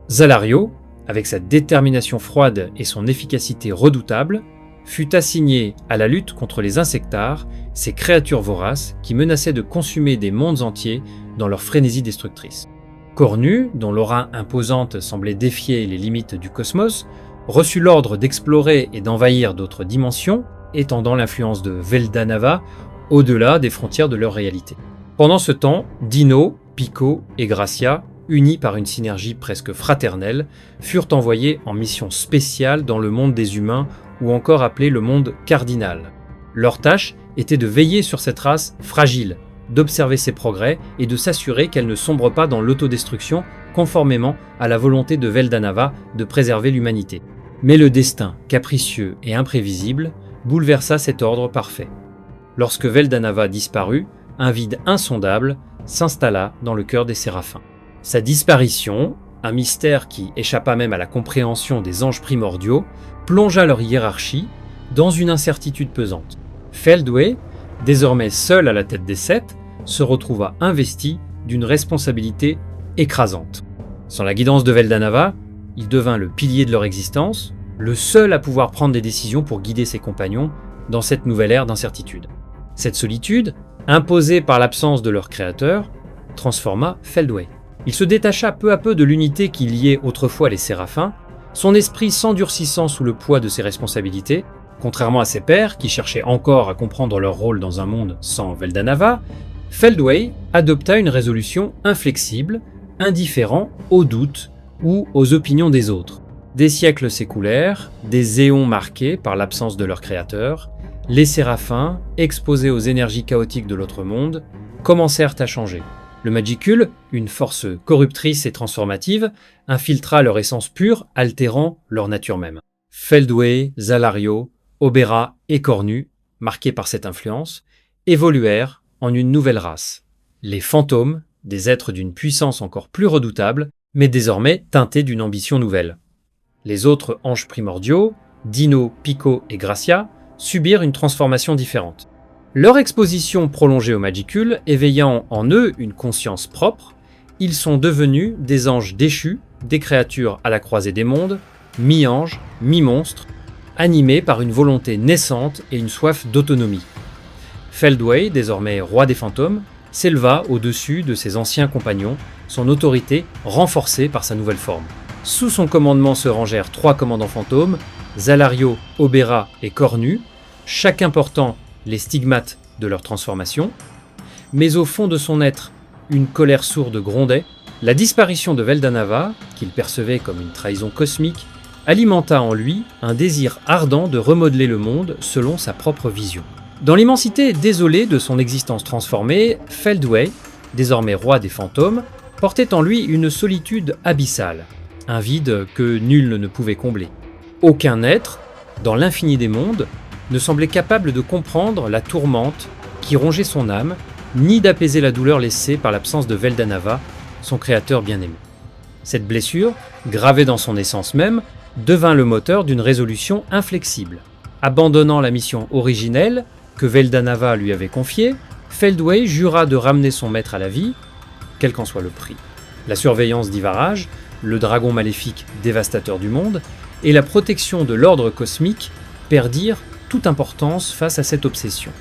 Zalario, avec sa détermination froide et son efficacité redoutable, fut assigné à la lutte contre les insectares, ces créatures voraces qui menaçaient de consumer des mondes entiers dans leur frénésie destructrice. Cornu, dont l'aura imposante semblait défier les limites du cosmos, reçut l'ordre d'explorer et d'envahir d'autres dimensions, étendant l'influence de Veldanava au-delà des frontières de leur réalité. Pendant ce temps, Dino, Pico et Gracia, unis par une synergie presque fraternelle, furent envoyés en mission spéciale dans le monde des humains ou encore appelé le monde cardinal. Leur tâche était de veiller sur cette race fragile, d'observer ses progrès et de s'assurer qu'elle ne sombre pas dans l'autodestruction conformément à la volonté de Veldanava de préserver l'humanité. Mais le destin, capricieux et imprévisible, bouleversa cet ordre parfait. Lorsque Veldanava disparut, un vide insondable s'installa dans le cœur des séraphins. Sa disparition, un mystère qui échappa même à la compréhension des anges primordiaux, plongea leur hiérarchie dans une incertitude pesante. Feldway, désormais seul à la tête des sept, se retrouva investi d'une responsabilité écrasante. Sans la guidance de Veldanava, il devint le pilier de leur existence, le seul à pouvoir prendre des décisions pour guider ses compagnons dans cette nouvelle ère d'incertitude. Cette solitude, imposée par l'absence de leur créateur, transforma Feldway. Il se détacha peu à peu de l'unité qui liait autrefois les séraphins, son esprit s'endurcissant sous le poids de ses responsabilités. Contrairement à ses pairs, qui cherchaient encore à comprendre leur rôle dans un monde sans Veldanava, Feldway adopta une résolution inflexible, indifférent aux doutes ou aux opinions des autres. Des siècles s'écoulèrent, des éons marqués par l'absence de leur créateur, les séraphins, exposés aux énergies chaotiques de l'autre monde, commencèrent à changer. Le Magicule, une force corruptrice et transformative, infiltra leur essence pure, altérant leur nature même. Feldway, Zalario, Obera et Cornu, marqués par cette influence, évoluèrent en une nouvelle race. Les fantômes, des êtres d'une puissance encore plus redoutable, mais désormais teintés d'une ambition nouvelle. Les autres anges primordiaux, Dino, Pico et Gracia, subirent une transformation différente. Leur exposition prolongée au Magicule éveillant en eux une conscience propre, ils sont devenus des anges déchus, des créatures à la croisée des mondes, mi-anges, mi-monstres, animés par une volonté naissante et une soif d'autonomie. Feldway, désormais roi des fantômes, s'éleva au-dessus de ses anciens compagnons, son autorité renforcée par sa nouvelle forme. Sous son commandement se rangèrent 3 commandants fantômes, Zalario, Obera et Cornu, chacun portant les stigmates de leur transformation, mais au fond de son être, une colère sourde grondait. La disparition de Veldanava, qu'il percevait comme une trahison cosmique, alimenta en lui un désir ardent de remodeler le monde selon sa propre vision. Dans l'immensité désolée de son existence transformée, Feldway, désormais roi des fantômes, portait en lui une solitude abyssale, un vide que nul ne pouvait combler. Aucun être, dans l'infini des mondes, ne semblait capable de comprendre la tourmente qui rongeait son âme, ni d'apaiser la douleur laissée par l'absence de Veldanava, son créateur bien-aimé. Cette blessure, gravée dans son essence même, devint le moteur d'une résolution inflexible. Abandonnant la mission originelle que Veldanava lui avait confiée, Feldway jura de ramener son maître à la vie, quel qu'en soit le prix. La surveillance d'Ivarage, le dragon maléfique dévastateur du monde, et la protection de l'ordre cosmique perdirent toute importance face à cette obsession.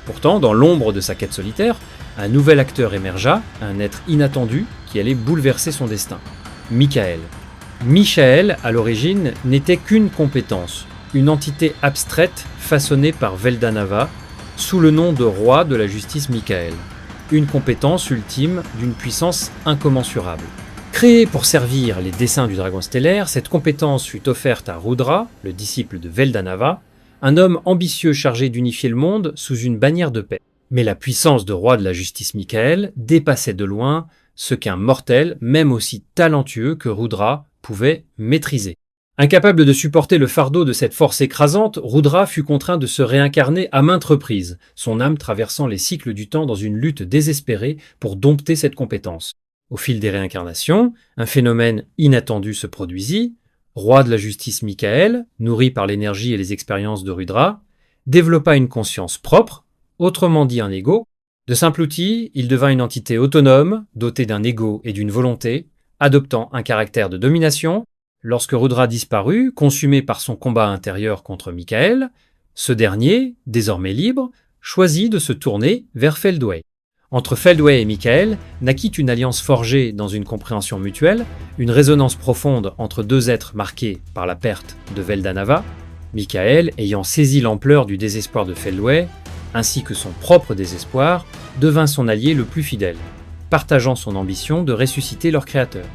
Pourtant, dans l'ombre de sa quête solitaire, un nouvel acteur émergea, un être inattendu qui allait bouleverser son destin. Michael. Michael, à l'origine, n'était qu'une compétence, une entité abstraite façonnée par Veldanava, sous le nom de roi de la justice Michael. Une compétence ultime d'une puissance incommensurable. Créée pour servir les desseins du dragon stellaire, cette compétence fut offerte à Rudra, le disciple de Veldanava, un homme ambitieux chargé d'unifier le monde sous une bannière de paix. Mais la puissance de roi de la justice Michael dépassait de loin ce qu'un mortel, même aussi talentueux que Rudra, pouvait maîtriser. Incapable de supporter le fardeau de cette force écrasante, Rudra fut contraint de se réincarner à maintes reprises, son âme traversant les cycles du temps dans une lutte désespérée pour dompter cette compétence. Au fil des réincarnations, un phénomène inattendu se produisit. Roi de la justice Michael, nourri par l'énergie et les expériences de Rudra, développa une conscience propre, autrement dit un ego. De simple outil, il devint une entité autonome, dotée d'un ego et d'une volonté, adoptant un caractère de domination. Lorsque Rudra disparut, consumé par son combat intérieur contre Michael, ce dernier, désormais libre, choisit de se tourner vers Feldway. Entre Feldway et Michael naquit une alliance forgée dans une compréhension mutuelle, une résonance profonde entre deux êtres marqués par la perte de Veldanava, Michael ayant saisi l'ampleur du désespoir de Feldway, ainsi que son propre désespoir, devint son allié le plus fidèle, partageant son ambition de ressusciter leur créateur.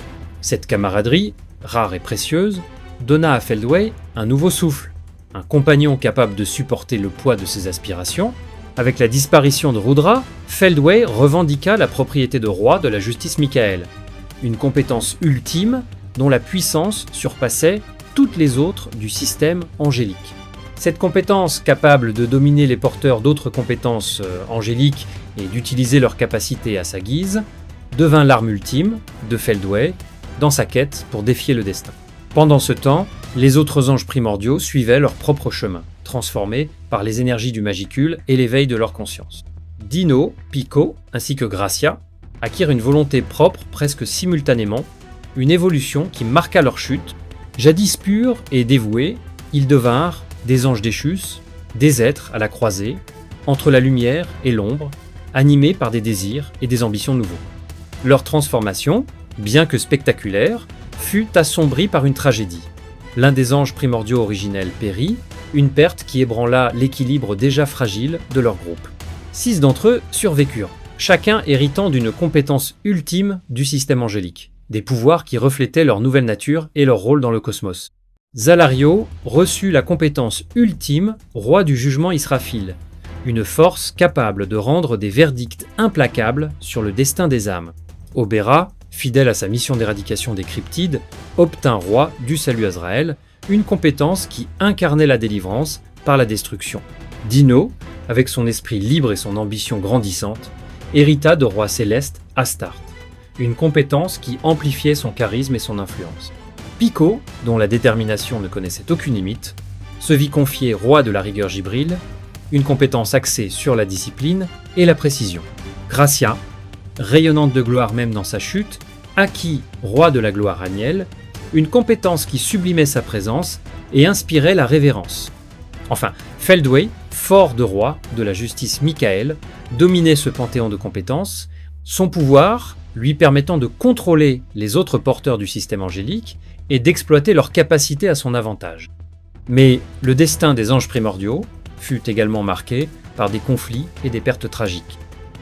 Cette camaraderie, rare et précieuse, donna à Feldway un nouveau souffle, un compagnon capable de supporter le poids de ses aspirations. Avec la disparition de Rudra, Feldway revendiqua la propriété de roi de la justice Michael, une compétence ultime dont la puissance surpassait toutes les autres du système angélique. Cette compétence, capable de dominer les porteurs d'autres compétences angéliques et d'utiliser leurs capacités à sa guise, devint l'arme ultime de Feldway dans sa quête pour défier le destin. Pendant ce temps, les autres anges primordiaux suivaient leur propre chemin, transformés par les énergies du magicule et l'éveil de leur conscience. Dino, Pico, ainsi que Gracia acquirent une volonté propre presque simultanément, une évolution qui marqua leur chute. Jadis purs et dévoués, ils devinrent des anges déchus, des êtres à la croisée, entre la lumière et l'ombre, animés par des désirs et des ambitions nouveaux. Leur transformation, bien que spectaculaire, fut assombrie par une tragédie. L'un des anges primordiaux originels périt, une perte qui ébranla l'équilibre déjà fragile de leur groupe. 6 d'entre eux survécurent, chacun héritant d'une compétence ultime du système angélique, des pouvoirs qui reflétaient leur nouvelle nature et leur rôle dans le cosmos. Zalario reçut la compétence ultime, roi du jugement Israfil, une force capable de rendre des verdicts implacables sur le destin des âmes. Obera, fidèle à sa mission d'éradication des cryptides, obtint roi du salut Azraël, une compétence qui incarnait la délivrance par la destruction. Dino, avec son esprit libre et son ambition grandissante, hérita de roi céleste Astarte, une compétence qui amplifiait son charisme et son influence. Pico, dont la détermination ne connaissait aucune limite, se vit confier roi de la rigueur Gibril, une compétence axée sur la discipline et la précision. Gracia, rayonnante de gloire même dans sa chute, acquit roi de la gloire Aniel, une compétence qui sublimait sa présence et inspirait la révérence. Enfin, Feldway, fort de roi de la justice Michael, dominait ce panthéon de compétences, son pouvoir lui permettant de contrôler les autres porteurs du système angélique et d'exploiter leurs capacités à son avantage. Mais le destin des anges primordiaux fut également marqué par des conflits et des pertes tragiques.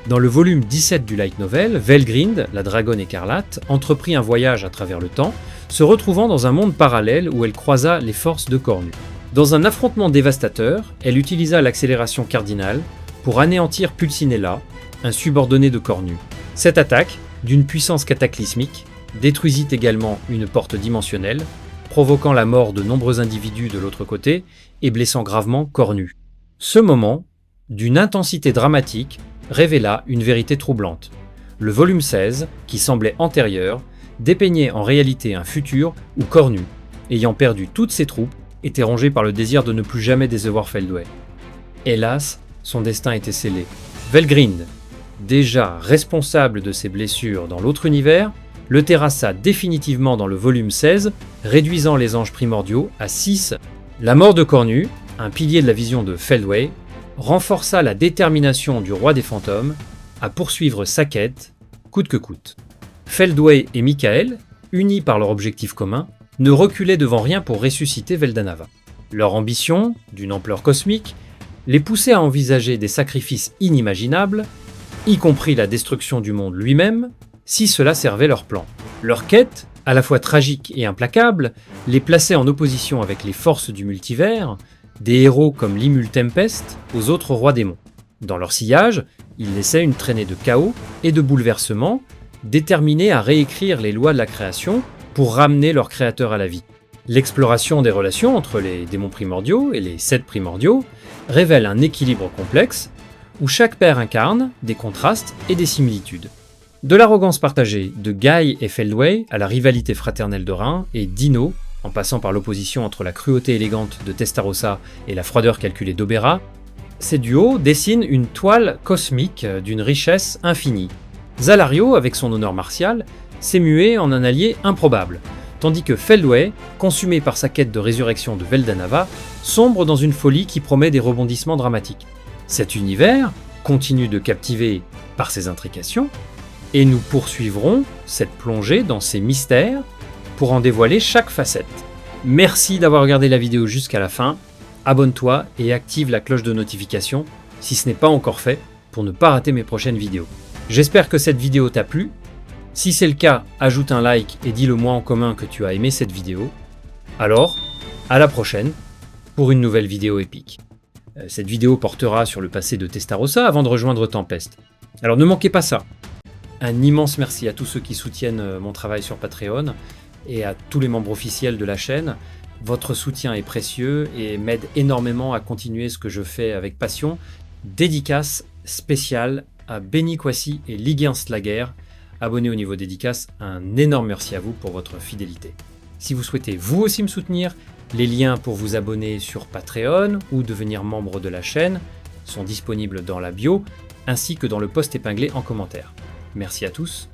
Dans le volume 17 du light novel, Velgrind, la dragonne écarlate, entreprit un voyage à travers le temps, se retrouvant dans un monde parallèle où elle croisa les forces de Cornu. Dans un affrontement dévastateur, elle utilisa l'accélération cardinale pour anéantir Pulcinella, un subordonné de Cornu. Cette attaque, d'une puissance cataclysmique, détruisit également une porte dimensionnelle, provoquant la mort de nombreux individus de l'autre côté et blessant gravement Cornu. Ce moment, d'une intensité dramatique, révéla une vérité troublante. Le volume 16, qui semblait antérieur, dépeignait en réalité un futur où Cornu, ayant perdu toutes ses troupes, était rongé par le désir de ne plus jamais décevoir Feldway. Hélas, son destin était scellé. Velgrind, déjà responsable de ses blessures dans l'autre univers, le terrassa définitivement dans le volume 16, réduisant les anges primordiaux à 6. La mort de Cornu, un pilier de la vision de Feldway, renforça la détermination du roi des fantômes à poursuivre sa quête, coûte que coûte. Feldway et Michael, unis par leur objectif commun, ne reculaient devant rien pour ressusciter Veldanava. Leur ambition, d'une ampleur cosmique, les poussait à envisager des sacrifices inimaginables, y compris la destruction du monde lui-même, si cela servait leur plan. Leur quête, à la fois tragique et implacable, les plaçait en opposition avec les forces du multivers, des héros comme Limul Tempest aux autres rois démons. Dans leur sillage, ils laissaient une traînée de chaos et de bouleversements, déterminés à réécrire les lois de la création pour ramener leur créateur à la vie. L'exploration des relations entre les démons primordiaux et les 7 primordiaux révèle un équilibre complexe où chaque paire incarne des contrastes et des similitudes. De l'arrogance partagée de Guy et Feldway à la rivalité fraternelle de Rhin et Dino, en passant par l'opposition entre la cruauté élégante de Testarossa et la froideur calculée d'Obera, ces duos dessinent une toile cosmique d'une richesse infinie. Zalario, avec son honneur martial, s'est mué en un allié improbable, tandis que Feldway, consumé par sa quête de résurrection de Veldanava, sombre dans une folie qui promet des rebondissements dramatiques. Cet univers continue de captiver par ses intrications, et nous poursuivrons cette plongée dans ses mystères pour en dévoiler chaque facette. Merci d'avoir regardé la vidéo jusqu'à la fin, abonne-toi et active la cloche de notification si ce n'est pas encore fait pour ne pas rater mes prochaines vidéos. J'espère que cette vidéo t'a plu. Si c'est le cas, ajoute un like et dis-le moi en commun que tu as aimé cette vidéo. Alors, à la prochaine pour une nouvelle vidéo épique. Cette vidéo portera sur le passé de Testarossa avant de rejoindre Tempest. Alors ne manquez pas ça. Un immense merci à tous ceux qui soutiennent mon travail sur Patreon et à tous les membres officiels de la chaîne. Votre soutien est précieux et m'aide énormément à continuer ce que je fais avec passion. Dédicace spéciale à Benny Kwasi et Ligue 1 Slager. Abonnez au niveau dédicace, un énorme merci à vous pour votre fidélité. Si vous souhaitez vous aussi me soutenir, les liens pour vous abonner sur Patreon ou devenir membre de la chaîne sont disponibles dans la bio, ainsi que dans le post épinglé en commentaire. Merci à tous